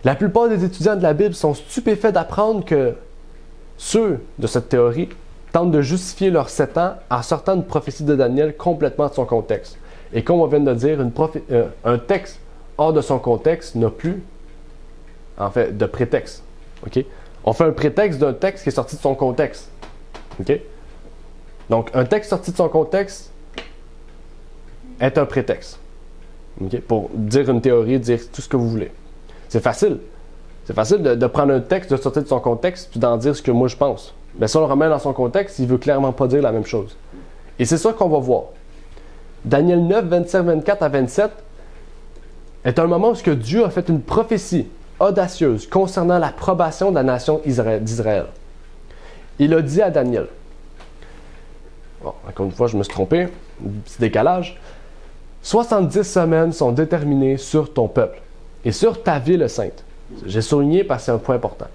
Speaker 2: La plupart des étudiants de la Bible sont stupéfaits d'apprendre que ceux de cette théorie tentent de justifier leurs 7 ans en sortant une prophétie de Daniel complètement de son contexte. Et comme on vient de le dire, un texte hors de son contexte n'a plus, en fait, de prétexte. Okay? On fait un prétexte d'un texte qui est sorti de son contexte. Okay? Donc, un texte sorti de son contexte est un prétexte. Okay? Pour dire une théorie, dire tout ce que vous voulez. C'est facile. C'est facile de prendre un texte, de sortir de son contexte, puis d'en dire ce que moi je pense. Mais si on le remet dans son contexte, il ne veut clairement pas dire la même chose. Et c'est ça qu'on va voir. Daniel 9, 27 à 27 est un moment où Dieu a fait une prophétie audacieuse concernant l'approbation de la nation d'Israël. Il a dit à Daniel, bon, encore une fois, je me suis trompé, un petit décalage, 70 semaines sont déterminées sur ton peuple et sur ta ville sainte. J'ai souligné parce que c'est un point important.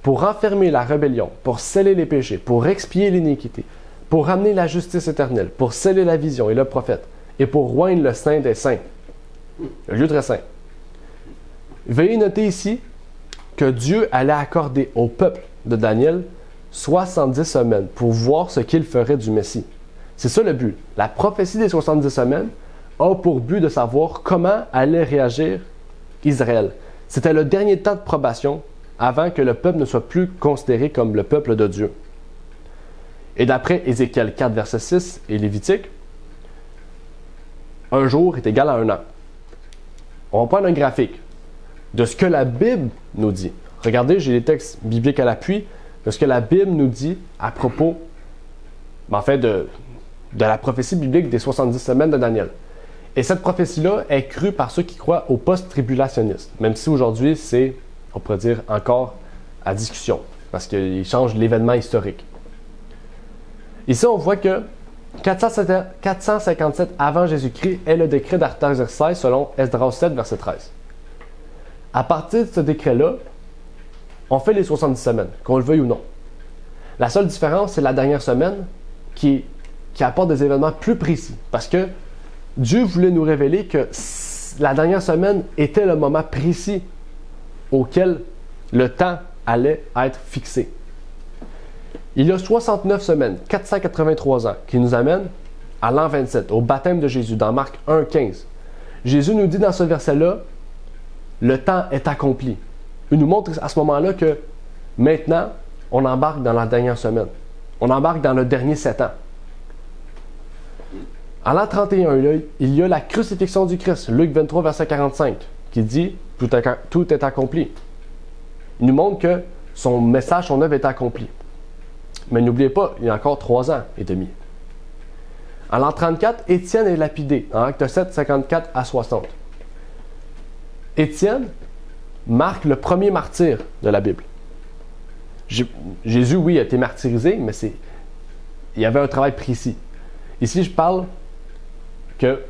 Speaker 2: Pour enfermer la rébellion, pour sceller les péchés, pour expier l'iniquité, pour ramener la justice éternelle, pour sceller la vision et le prophète, et pour roindre le saint des saints. Le lieu très saint. Veuillez noter ici que Dieu allait accorder au peuple de Daniel 70 semaines pour voir ce qu'il ferait du Messie. C'est ça le but. La prophétie des 70 semaines a pour but de savoir comment allait réagir Israël. C'était le dernier temps de probation avant que le peuple ne soit plus considéré comme le peuple de Dieu. Et d'après Ézéchiel 4, verset 6 et Lévitique, un jour est égal à un an. On va prendre un graphique de ce que la Bible nous dit. Regardez, j'ai les textes bibliques à l'appui de ce que la Bible nous dit à propos, en fait, de la prophétie biblique des 70 semaines de Daniel. Et cette prophétie-là est crue par ceux qui croient au post-tribulationniste, même si aujourd'hui, c'est, on pourrait dire, encore à discussion, parce qu'il change l'événement historique. Ici, on voit que 457 avant Jésus-Christ est le décret d'Artaxerxès selon Esdras 7, verset 13. À partir de ce décret-là, on fait les 70 semaines, qu'on le veuille ou non. La seule différence, c'est la dernière semaine qui apporte des événements plus précis, parce que Dieu voulait nous révéler que la dernière semaine était le moment précis auquel le temps allait être fixé. Il y a 69 semaines, 483 ans, qui nous amènent à l'an 27, au baptême de Jésus, dans Marc 1, 15. Jésus nous dit dans ce verset-là, le temps est accompli. Il nous montre à ce moment-là que maintenant, on embarque dans la dernière semaine. On embarque dans le dernier 7 ans. À l'an 31, il y a la crucifixion du Christ, Luc 23, verset 45, qui dit « Tout est accompli ». Il nous montre que son message, son œuvre est accomplie. Mais n'oubliez pas, il y a encore 3 ans et demi. En l'an 34, Étienne est lapidé, en Acte 7, 54 à 60. Étienne marque le premier martyr de la Bible. Jésus, oui, a été martyrisé, mais il y avait un travail précis. Ici, je parle que,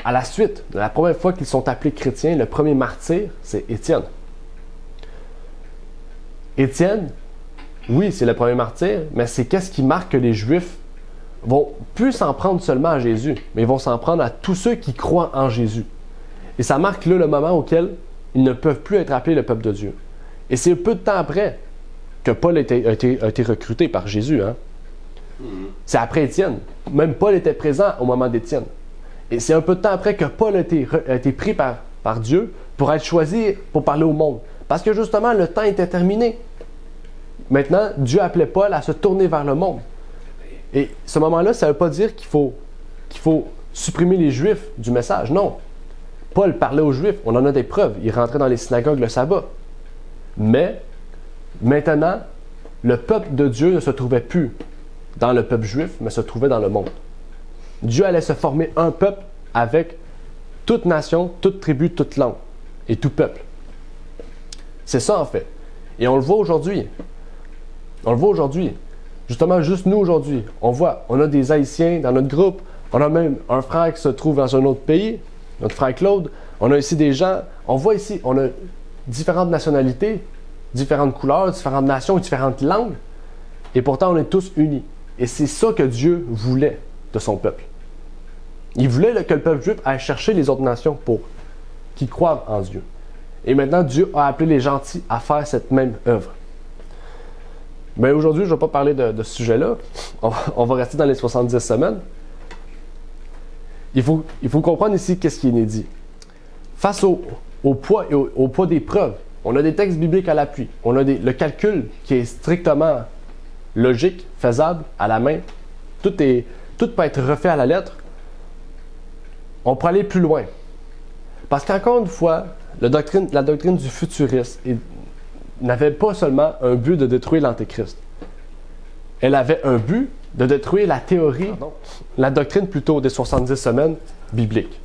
Speaker 2: à la suite, de la première fois qu'ils sont appelés chrétiens, le premier martyr, c'est Étienne. Étienne, oui, c'est le premier martyr, mais c'est qu'est-ce qui marque que les Juifs vont plus s'en prendre seulement à Jésus, mais ils vont s'en prendre à tous ceux qui croient en Jésus. Et ça marque là le moment auquel ils ne peuvent plus être appelés le peuple de Dieu. Et c'est peu de temps après que Paul a été recruté par Jésus. Hein? C'est après Étienne. Même Paul était présent au moment d'Étienne. Et c'est un peu de temps après que Paul a été pris par Dieu pour être choisi pour parler au monde. Parce que justement, le temps était terminé. Maintenant, Dieu appelait Paul à se tourner vers le monde. Et ce moment-là, ça ne veut pas dire qu'il faut supprimer les Juifs du message. Non. Paul parlait aux Juifs. On en a des preuves. Il rentrait dans les synagogues le sabbat. Mais, maintenant, le peuple de Dieu ne se trouvait plus dans le peuple juif, mais se trouvait dans le monde. Dieu allait se former un peuple avec toute nation, toute tribu, toute langue et tout peuple. C'est ça en fait. Et on le voit aujourd'hui. On le voit aujourd'hui. Justement, juste nous aujourd'hui, on voit, on a des Haïtiens dans notre groupe, on a même un frère qui se trouve dans un autre pays, notre frère Claude, on a ici des gens, on voit ici, on a différentes nationalités, différentes couleurs, différentes nations, différentes langues, et pourtant on est tous unis. Et c'est ça que Dieu voulait de son peuple. Il voulait que le peuple juif aille chercher les autres nations pour qu'ils croient en Dieu. Et maintenant, Dieu a appelé les gentils à faire cette même œuvre. Mais aujourd'hui, je ne vais pas parler de ce sujet-là. On va rester dans les 70 semaines. Il faut comprendre ici qu'est-ce qui est dit. Face au poids et au poids des preuves, on a des textes bibliques à l'appui. On a le calcul qui est strictement logique, faisable, à la main. Tout peut être refait à la lettre. On peut aller plus loin. Parce qu'encore une fois, la doctrine du futurisme n'avait pas seulement un but de détruire l'Antéchrist. Elle avait un but de détruire la théorie, la doctrine plutôt des 70 semaines bibliques.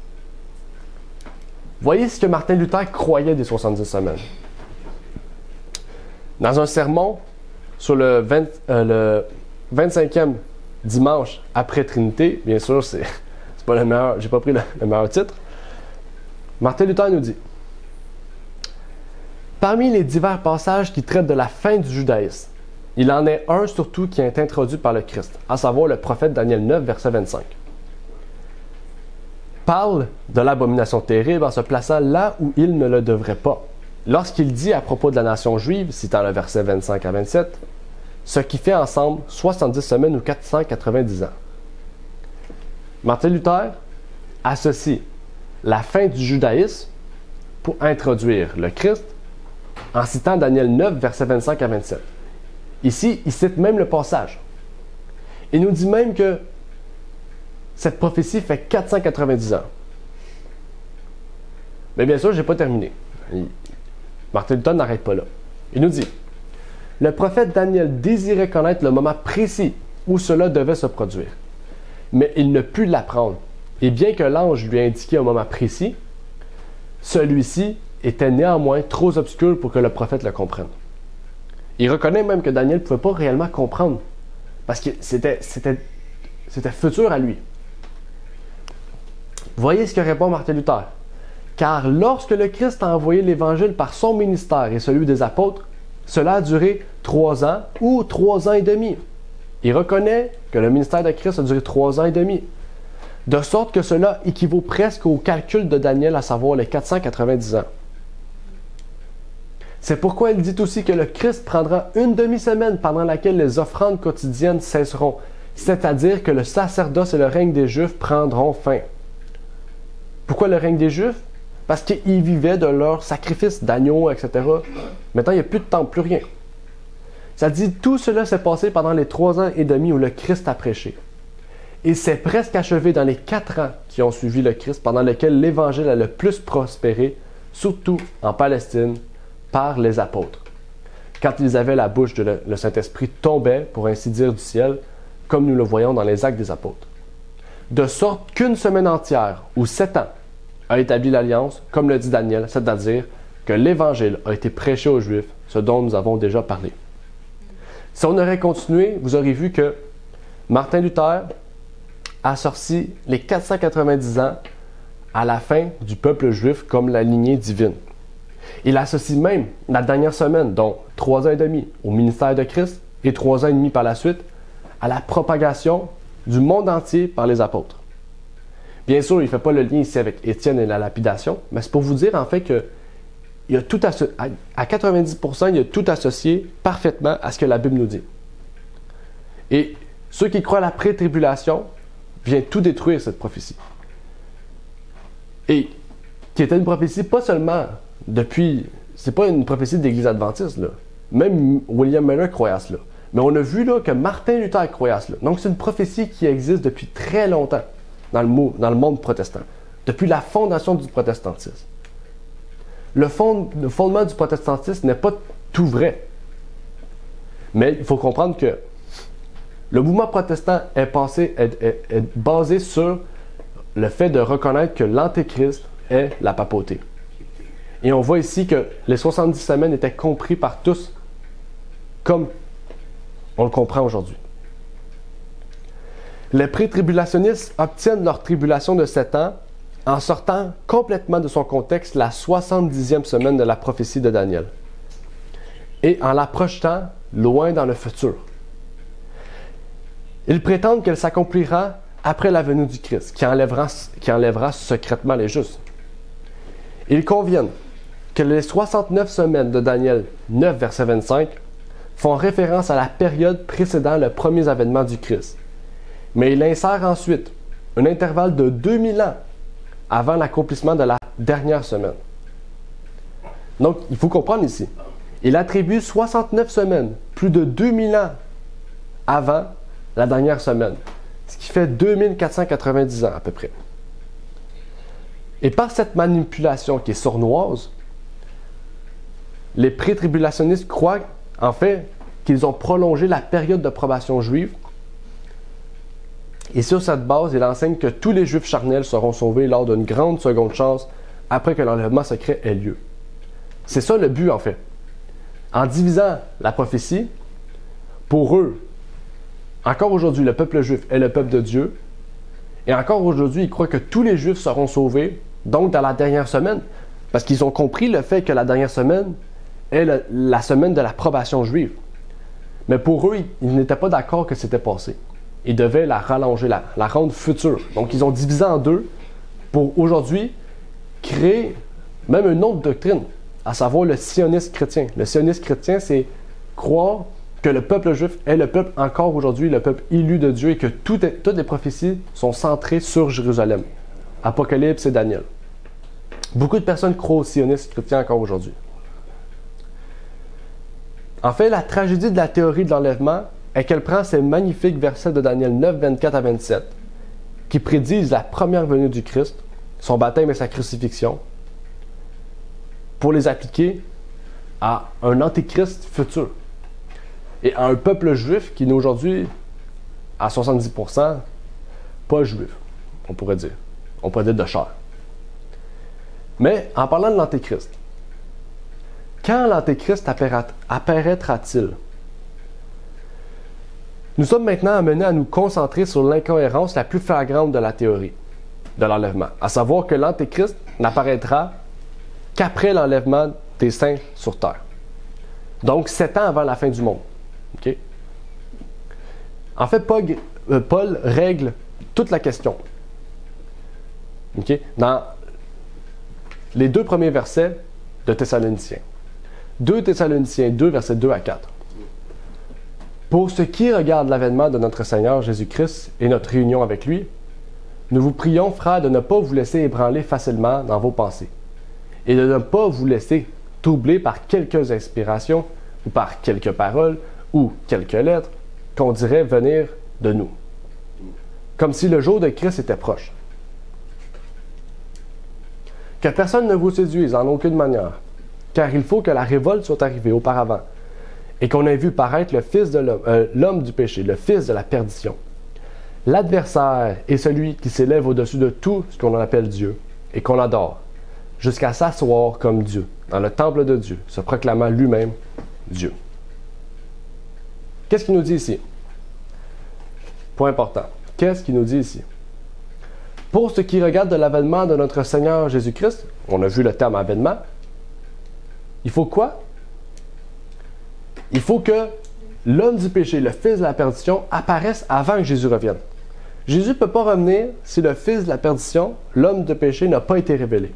Speaker 2: Voyez ce que Martin Luther croyait des 70 semaines. Dans un sermon sur le 25e dimanche après Trinité, bien sûr, c'est pas le meilleur, j'ai pas pris le meilleur titre. Martin Luther nous dit: parmi les divers passages qui traitent de la fin du judaïsme, il en est un surtout qui est introduit par le Christ, à savoir le prophète Daniel 9, verset 25. Parle de l'abomination terrible en se plaçant là où il ne le devrait pas. Lorsqu'il dit à propos de la nation juive, citant le verset 25 à 27, ce qui fait ensemble 70 semaines ou 490 ans. Martin Luther associe la fin du judaïsme pour introduire le Christ en citant Daniel 9, verset 25 à 27. Ici, il cite même le passage. Il nous dit même que cette prophétie fait 490 ans. Mais bien sûr, je n'ai pas terminé. Martin Luther n'arrête pas là. Il nous dit: le prophète Daniel désirait connaître le moment précis où cela devait se produire. Mais il ne put l'apprendre. Et bien que l'ange lui ait indiqué un moment précis, celui-ci était néanmoins trop obscur pour que le prophète le comprenne. Il reconnaît même que Daniel ne pouvait pas réellement comprendre, parce que c'était futur à lui. Voyez ce que répond Martin Luther. Car lorsque le Christ a envoyé l'Évangile par son ministère et celui des apôtres, cela a duré 3 ans ou 3 ans et demi. Il reconnaît que le ministère de Christ a duré 3 ans et demi. De sorte que cela équivaut presque au calcul de Daniel, à savoir les 490 ans. C'est pourquoi il dit aussi que le Christ prendra une demi-semaine pendant laquelle les offrandes quotidiennes cesseront, c'est-à-dire que le sacerdoce et le règne des Juifs prendront fin. Pourquoi le règne des Juifs? Parce qu'ils vivaient de leurs sacrifices d'agneaux, etc. Maintenant, il n'y a plus de temple, plus rien. Ça dit, tout cela s'est passé pendant les 3 ans et demi où le Christ a prêché. Et c'est presque achevé dans les 4 ans qui ont suivi le Christ, pendant lesquels l'Évangile a le plus prospéré, surtout en Palestine, par les apôtres. Quand ils avaient la bouche de le Saint-Esprit tombait, pour ainsi dire, du ciel, comme nous le voyons dans les Actes des Apôtres. De sorte qu'une semaine entière, ou 7 ans, a établi l'alliance, comme le dit Daniel, c'est-à-dire que l'Évangile a été prêché aux Juifs, ce dont nous avons déjà parlé. Si on aurait continué, vous aurez vu que Martin Luther a sorti les 490 ans à la fin du peuple juif comme la lignée divine. Il associe même la dernière semaine, donc 3 ans et demi, au ministère de Christ et 3 ans et demi par la suite, à la propagation du monde entier par les apôtres. Bien sûr, il ne fait pas le lien ici avec Étienne et la lapidation, mais c'est pour vous dire en fait que il y a tout à 90%, il y a tout associé parfaitement à ce que la Bible nous dit. Et ceux qui croient à la pré-tribulation viennent tout détruire cette prophétie. Et qui était une prophétie pas seulement depuis... C'est pas une prophétie de l'Église adventiste, là. Même William Miller croyait à cela. Mais on a vu là que Martin Luther croyait à cela. Donc c'est une prophétie qui existe depuis très longtemps dans le monde protestant. Depuis la fondation du protestantisme. Le fondement du protestantisme n'est pas tout vrai. Mais il faut comprendre que le mouvement protestant est basé sur le fait de reconnaître que l'Antéchrist est la papauté. Et on voit ici que les 70 semaines étaient compris par tous comme on le comprend aujourd'hui. Les pré-tribulationnistes obtiennent leur tribulation de 7 ans en sortant complètement de son contexte la 70e semaine de la prophétie de Daniel et en la projetant loin dans le futur. Ils prétendent qu'elle s'accomplira après la venue du Christ, qui enlèvera secrètement les justes. Ils conviennent que les 69 semaines de Daniel 9, verset 25, font référence à la période précédant le premier avènement du Christ. Mais il insère ensuite un intervalle de 2000 ans avant l'accomplissement de la dernière semaine. Donc, il faut comprendre ici. Il attribue 69 semaines, plus de 2000 ans avant la dernière semaine, ce qui fait 2490 ans à peu près. Et par cette manipulation qui est sournoise, les pré-tribulationnistes croient en fait qu'ils ont prolongé la période de probation juive. Et sur cette base, il enseigne que tous les Juifs charnels seront sauvés lors d'une grande seconde chance après que l'enlèvement secret ait lieu. C'est ça le but en fait. En divisant la prophétie, pour eux, encore aujourd'hui, le peuple juif est le peuple de Dieu. Et encore aujourd'hui, ils croient que tous les Juifs seront sauvés, donc dans la dernière semaine, parce qu'ils ont compris le fait que la dernière semaine est la semaine de la probation juive. Mais pour eux, ils n'étaient pas d'accord que c'était passé. Ils devaient la rallonger, la rendre future. Donc, ils ont divisé en deux pour aujourd'hui créer même une autre doctrine, à savoir le sionisme chrétien. Le sionisme chrétien, c'est croire que le peuple juif est le peuple encore aujourd'hui, le peuple élu de Dieu et que toutes les prophéties sont centrées sur Jérusalem. Apocalypse et Daniel. Beaucoup de personnes croient au sionisme chrétien encore aujourd'hui. En fait, la tragédie de la théorie de l'enlèvement est qu'elle prend ces magnifiques versets de Daniel 9, 24 à 27, qui prédisent la première venue du Christ, son baptême et sa crucifixion, pour les appliquer à un antéchrist futur. Et à un peuple juif qui est aujourd'hui, à 70%, pas juif, on pourrait dire. On pourrait dire de chair. Mais, en parlant de l'antéchrist, quand l'antéchrist apparaîtra-t-il? Nous sommes maintenant amenés à nous concentrer sur l'incohérence la plus flagrante de la théorie de l'enlèvement, à savoir que l'antéchrist n'apparaîtra qu'après l'enlèvement des saints sur terre. Donc, 7 ans avant la fin du monde. Okay? En fait, Paul règle toute la question. Okay? Dans les 2 premiers versets de Thessaloniciens. 2 Thessaloniciens 2, versets 2 à 4. Pour ce qui regarde l'avènement de notre Seigneur Jésus-Christ et notre réunion avec lui, nous vous prions, frères, de ne pas vous laisser ébranler facilement dans vos pensées et de ne pas vous laisser troubler par quelques inspirations ou par quelques paroles ou quelques lettres qu'on dirait venir de nous, comme si le jour de Christ était proche. Que personne ne vous séduise en aucune manière, car il faut que la révolte soit arrivée auparavant et qu'on ait vu paraître le fils de l'homme du péché, le fils de la perdition. L'adversaire est celui qui s'élève au-dessus de tout ce qu'on appelle Dieu et qu'on adore, jusqu'à s'asseoir comme Dieu dans le temple de Dieu, se proclamant lui-même Dieu. Qu'est-ce qu'il nous dit ici? Point important. Qu'est-ce qu'il nous dit ici? Pour ce qui regarde de l'avènement de notre Seigneur Jésus-Christ, on a vu le terme avènement, il faut quoi? Il faut que l'homme du péché, le fils de la perdition, apparaisse avant que Jésus revienne. Jésus ne peut pas revenir si le fils de la perdition, l'homme du péché, n'a pas été révélé.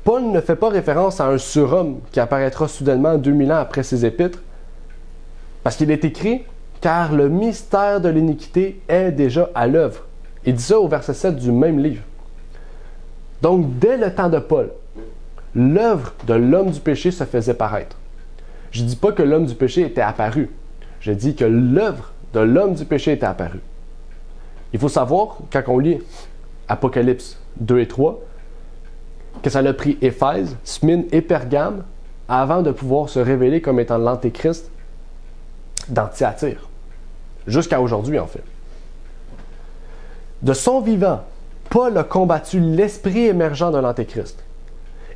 Speaker 2: Paul ne fait pas référence à un surhomme qui apparaîtra soudainement 2000 ans après ses épîtres, parce qu'il est écrit « Car le mystère de l'iniquité est déjà à l'œuvre ». Il dit ça au verset 7 du même livre. Donc, dès le temps de Paul, l'œuvre de l'homme du péché se faisait paraître. Je ne dis pas que l'homme du péché était apparu. Je dis que l'œuvre de l'homme du péché était apparue. Il faut savoir, quand on lit Apocalypse 2 et 3, que ça a pris Éphèse, Smyrne et Pergame avant de pouvoir se révéler comme étant l'Antéchrist dans Thyatire. Jusqu'à aujourd'hui, en fait. De son vivant, Paul a combattu l'esprit émergent de l'Antéchrist.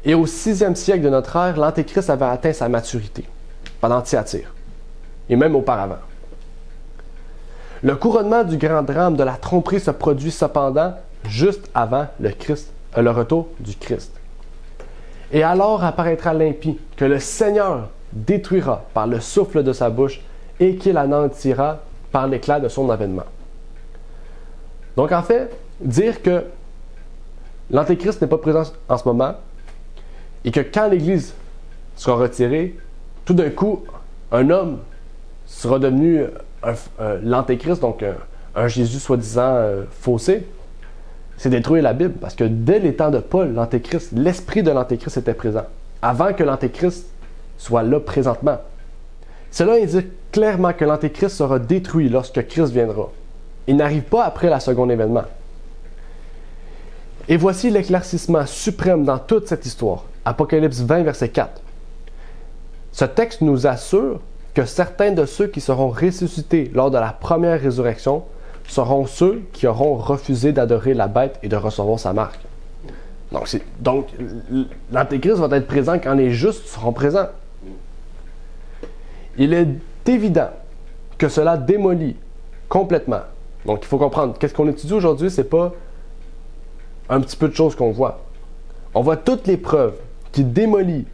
Speaker 2: Et au 6e siècle de notre ère, l'Antéchrist avait atteint sa maturité, pendant Thyatire, et même auparavant. Le couronnement du grand drame de la tromperie se produit cependant juste avant le retour du Christ. Et alors apparaîtra l'impie que le Seigneur détruira par le souffle de sa bouche et qu'il anéantira par l'éclat de son avènement. Donc en fait, dire que l'Antéchrist n'est pas présent en ce moment et que quand l'Église sera retirée, tout d'un coup, un homme sera devenu l'Antéchrist, donc un Jésus soi-disant faussé, c'est détruire la Bible, parce que dès les temps de Paul, l'Antéchrist, l'esprit de l'Antéchrist était présent, avant que l'Antéchrist soit là présentement. Cela indique clairement que l'Antéchrist sera détruit lorsque Christ viendra. Il n'arrive pas après la seconde événement. Et voici l'éclaircissement suprême dans toute cette histoire. Apocalypse 20, verset 4. Ce texte nous assure que certains de ceux qui seront ressuscités lors de la première résurrection seront ceux qui auront refusé d'adorer la bête et de recevoir sa marque. Donc l'Antéchrist va être présent quand les justes seront présents. Il est évident que cela démolit complètement. Donc il faut comprendre, qu'est-ce qu'on étudie aujourd'hui, c'est pas un petit peu de choses qu'on voit. On voit toutes les preuves qui démolissent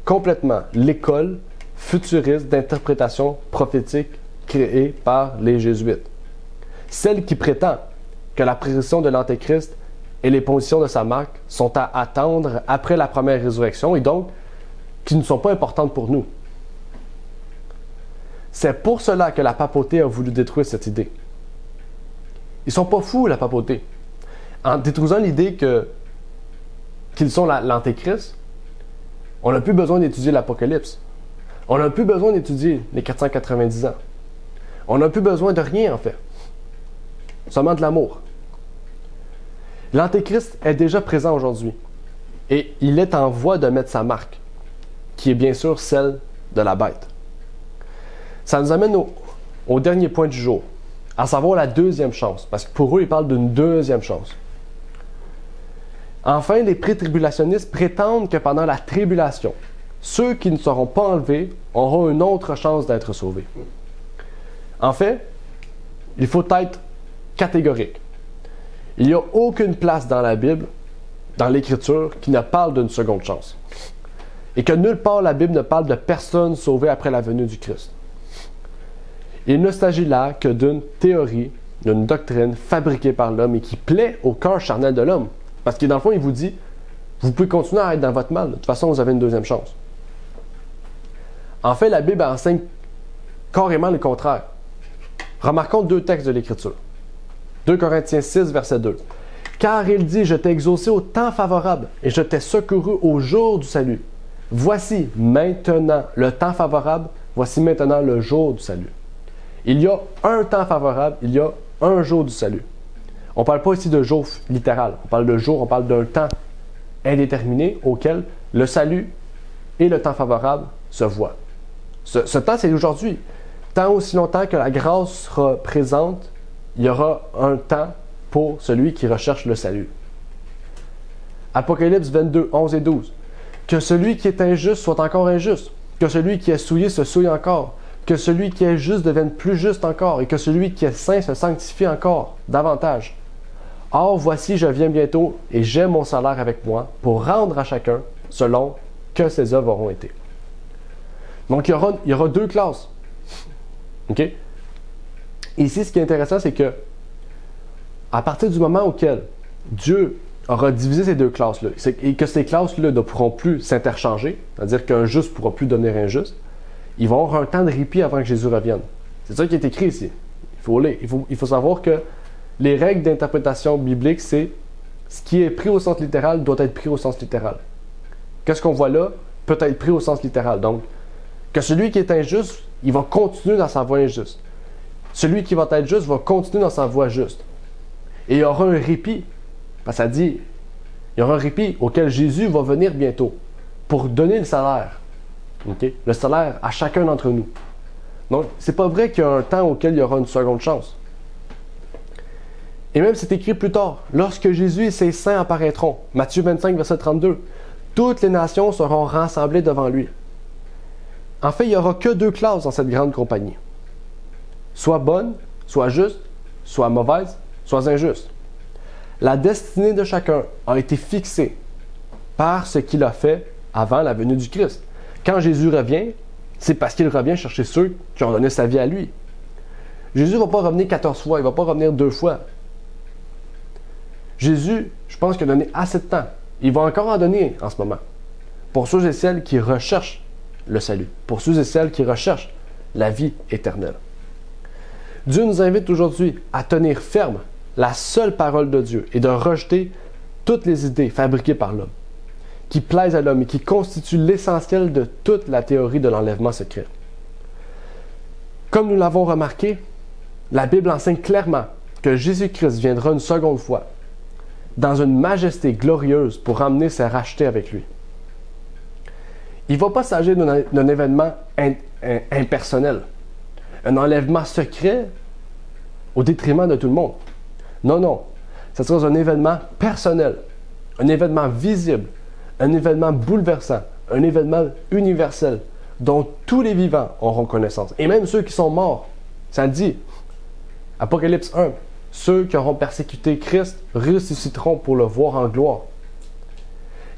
Speaker 2: complètement l'école futuriste d'interprétation prophétique créée par les Jésuites. Celle qui prétend que la prédiction de l'Antéchrist et les positions de sa marque sont à attendre après la première résurrection et donc qui ne sont pas importantes pour nous. C'est pour cela que la papauté a voulu détruire cette idée. Ils ne sont pas fous, la papauté. En détruisant l'idée qu'ils sont l'Antéchrist, on n'a plus besoin d'étudier l'Apocalypse. On n'a plus besoin d'étudier les 490 ans. On n'a plus besoin de rien, en fait. Seulement de l'amour. L'Antéchrist est déjà présent aujourd'hui. Et il est en voie de mettre sa marque, qui est bien sûr celle de la bête. Ça nous amène au dernier point du jour, à savoir la deuxième chance. Parce que pour eux, ils parlent d'une deuxième chance. Enfin, les pré-tribulationnistes prétendent que pendant la tribulation, ceux qui ne seront pas enlevés auront une autre chance d'être sauvés. En fait, il faut être catégorique. Il n'y a aucune place dans la Bible, dans l'Écriture, qui ne parle d'une seconde chance. Et que nulle part la Bible ne parle de personne sauvée après la venue du Christ. Il ne s'agit là que d'une théorie, d'une doctrine fabriquée par l'homme et qui plaît au cœur charnel de l'homme. Parce que dans le fond, il vous dit, vous pouvez continuer à être dans votre mal. De toute façon, vous avez une deuxième chance. En fait, la Bible enseigne carrément le contraire. Remarquons deux textes de l'Écriture. 2 Corinthiens 6, verset 2. « Car il dit, je t'ai exaucé au temps favorable et je t'ai secouru au jour du salut. Voici maintenant le temps favorable, voici maintenant le jour du salut. » Il y a un temps favorable, il y a un jour du salut. On ne parle pas ici de jour littéral, on parle de jour, on parle d'un temps indéterminé auquel le salut et le temps favorable se voient. Ce temps, c'est aujourd'hui. Tant aussi longtemps que la grâce sera présente, il y aura un temps pour celui qui recherche le salut. Apocalypse 22, 11 et 12. Que celui qui est injuste soit encore injuste, que celui qui est souillé se souille encore, que celui qui est juste devienne plus juste encore, et que celui qui est saint se sanctifie encore davantage. Or, voici, je viens bientôt, et j'ai mon salaire avec moi, pour rendre à chacun selon que ses œuvres auront été. Donc, il y aura deux classes. OK? Ici, ce qui est intéressant, c'est que à partir du moment auquel Dieu aura divisé ces deux classes-là, et que ces classes-là ne pourront plus s'interchanger, c'est-à-dire qu'un juste ne pourra plus devenir injuste, ils vont avoir un temps de répit avant que Jésus revienne. C'est ça qui est écrit ici. Il faut savoir que les règles d'interprétation biblique, c'est ce qui est pris au sens littéral doit être pris au sens littéral. Qu'est-ce qu'on voit là peut être pris au sens littéral. Donc, que celui qui est injuste, il va continuer dans sa voie injuste. Celui qui va être juste va continuer dans sa voie juste. Et il y aura un répit. Parce que ça dit, il y aura un répit auquel Jésus va venir bientôt pour donner le salaire Okay? Le salaire à chacun d'entre nous. Donc, c'est pas vrai qu'il y a un temps auquel il y aura une seconde chance. Et même c'est écrit plus tard, lorsque Jésus et ses saints apparaîtront, Matthieu 25, verset 32, toutes les nations seront rassemblées devant lui. En fait, il n'y aura que deux classes dans cette grande compagnie. Soit bonne, soit juste, soit mauvaise, soit injuste. La destinée de chacun a été fixée par ce qu'il a fait avant la venue du Christ. Quand Jésus revient, c'est parce qu'il revient chercher ceux qui ont donné sa vie à lui. Jésus ne va pas revenir 14 fois, il ne va pas revenir 2 fois. Jésus, je pense qu'il a donné assez de temps. Il va encore en donner en ce moment. Pour ceux et celles qui recherchent le salut. Pour ceux et celles qui recherchent la vie éternelle. Dieu nous invite aujourd'hui à tenir ferme la seule parole de Dieu et de rejeter toutes les idées fabriquées par l'homme, qui plaisent à l'homme et qui constituent l'essentiel de toute la théorie de l'enlèvement secret. Comme nous l'avons remarqué, la Bible enseigne clairement que Jésus-Christ viendra une seconde fois dans une majesté glorieuse pour ramener ses rachetés avec lui. Il ne va pas s'agir d'un événement impersonnel, un enlèvement secret au détriment de tout le monde. Non, non, ce sera un événement personnel, un événement visible, un événement bouleversant, un événement universel dont tous les vivants auront connaissance. Et même ceux qui sont morts, ça le dit, Apocalypse 1, ceux qui auront persécuté Christ ressusciteront pour le voir en gloire.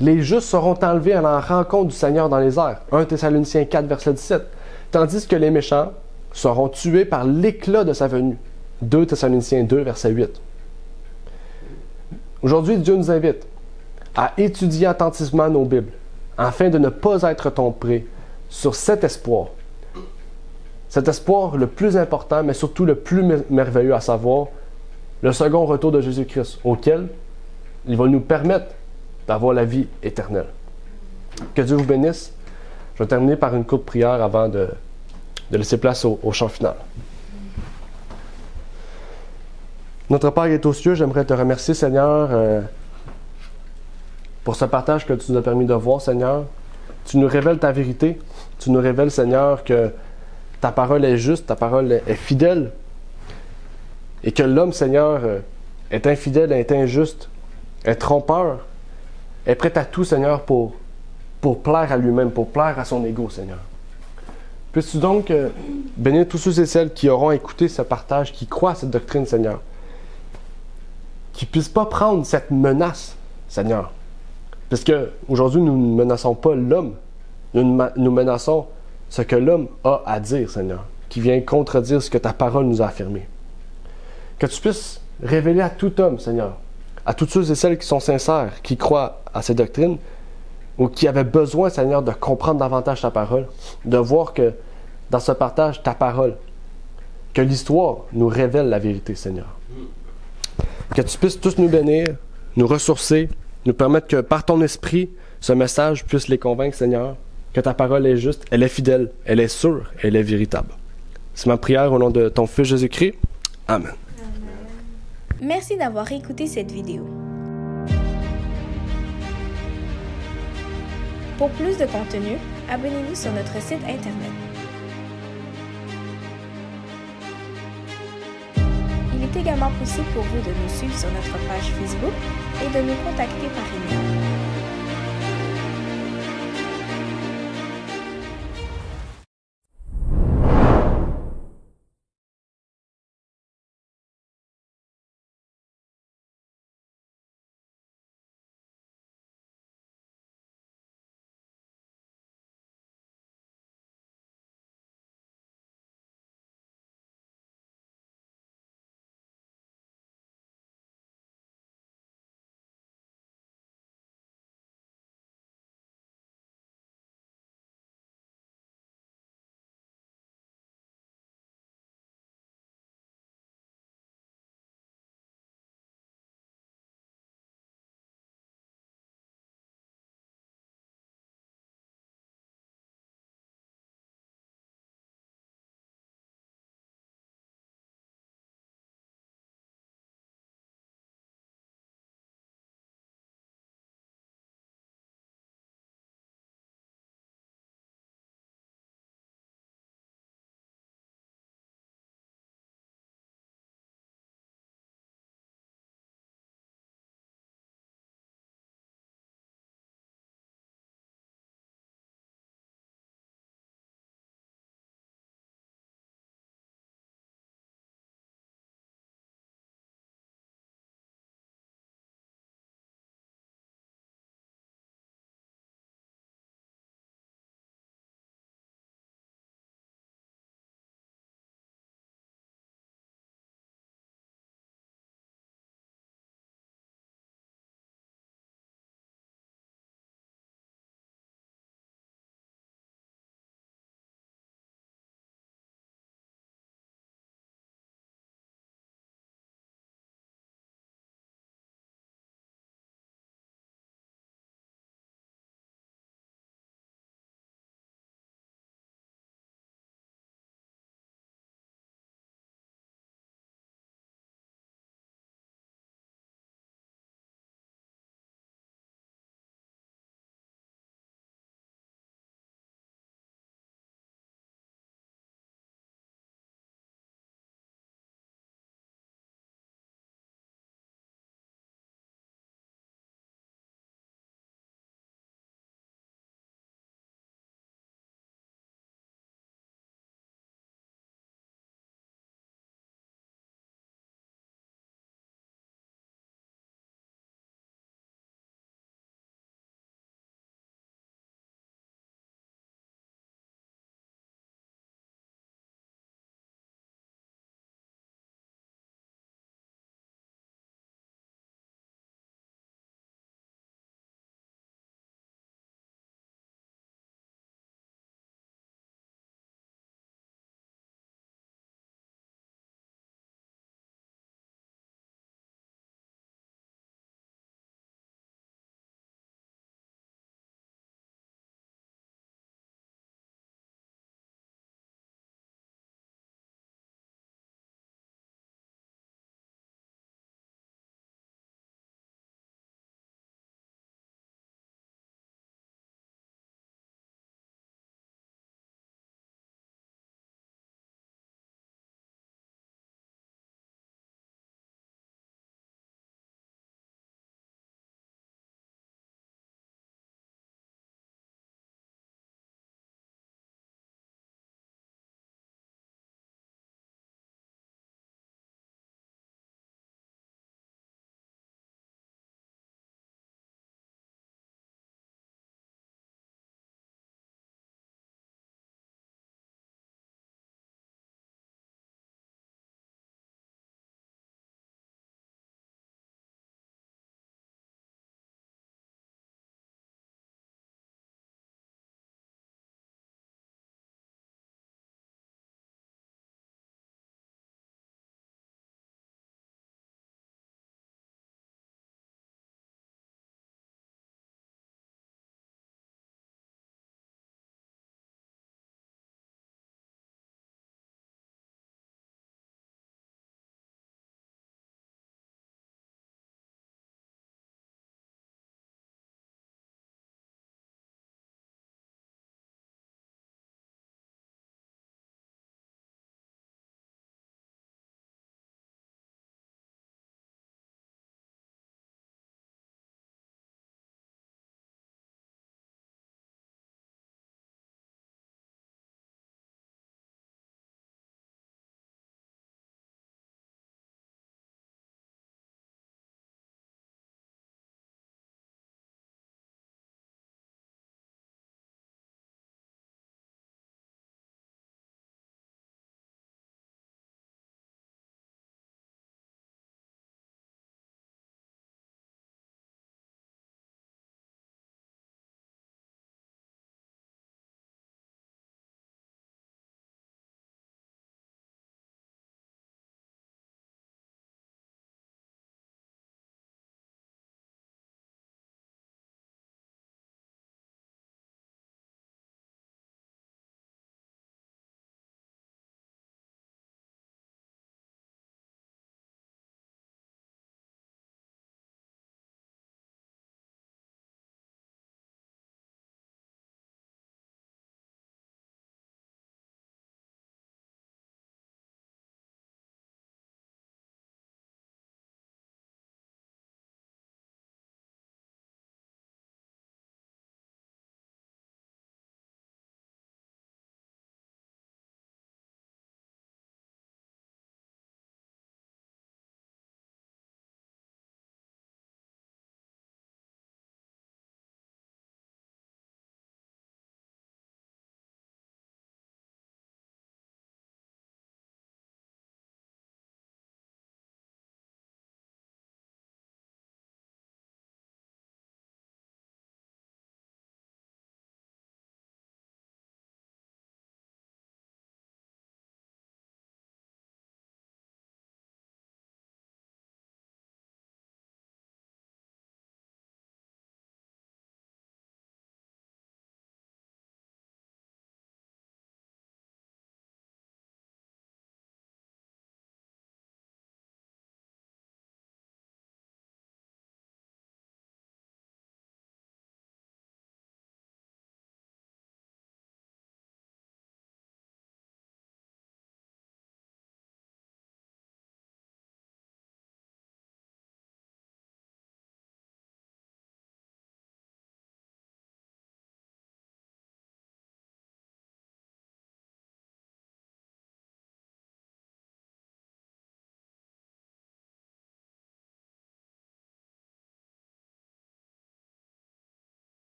Speaker 2: Les justes seront enlevés à la rencontre du Seigneur dans les airs, 1 Thessaloniciens 4, verset 17, tandis que les méchants seront tués par l'éclat de sa venue, 2 Thessaloniciens 2, verset 8. Aujourd'hui, Dieu nous invite à étudier attentivement nos Bibles, afin de ne pas être trompés sur cet espoir. Cet espoir le plus important, mais surtout le plus merveilleux, à savoir le second retour de Jésus-Christ, auquel il va nous permettre d'avoir la vie éternelle. Que Dieu vous bénisse. Je vais terminer par une courte prière avant de laisser place au chant final. Notre Père qui est aux cieux, j'aimerais te remercier, Seigneur, pour ce partage que tu nous as permis de voir, Seigneur. Tu nous révèles ta vérité. Tu nous révèles, Seigneur, que ta parole est juste, ta parole est fidèle. Et que l'homme, Seigneur, est infidèle, est injuste, est trompeur, est prêt à tout, Seigneur, pour plaire à lui-même, pour plaire à son ego, Seigneur. Puisses-tu donc bénir tous ceux et celles qui auront écouté ce partage, qui croient à cette doctrine, Seigneur, qui ne puissent pas prendre cette menace, Seigneur. Parce qu'aujourd'hui, nous ne menaçons pas l'homme, nous menaçons ce que l'homme a à dire, Seigneur, qui vient contredire ce que ta parole nous a affirmé. Que tu puisses révéler à tout homme, Seigneur, à toutes ceux et celles qui sont sincères, qui croient à ces doctrines, ou qui avaient besoin, Seigneur, de comprendre davantage ta parole, de voir que dans ce partage, ta parole, que l'histoire nous révèle la vérité, Seigneur. Que tu puisses tous nous bénir, nous ressourcer, nous permettre que par ton esprit, ce message puisse les convaincre, Seigneur, que ta parole est juste, elle est fidèle, elle est sûre, elle est véritable. C'est ma prière au nom de ton Fils Jésus-Christ. Amen.
Speaker 1: Merci d'avoir écouté cette vidéo. Pour plus de contenu, abonnez-vous sur notre site Internet. Il est également possible pour vous de nous suivre sur notre page Facebook et de nous contacter par email.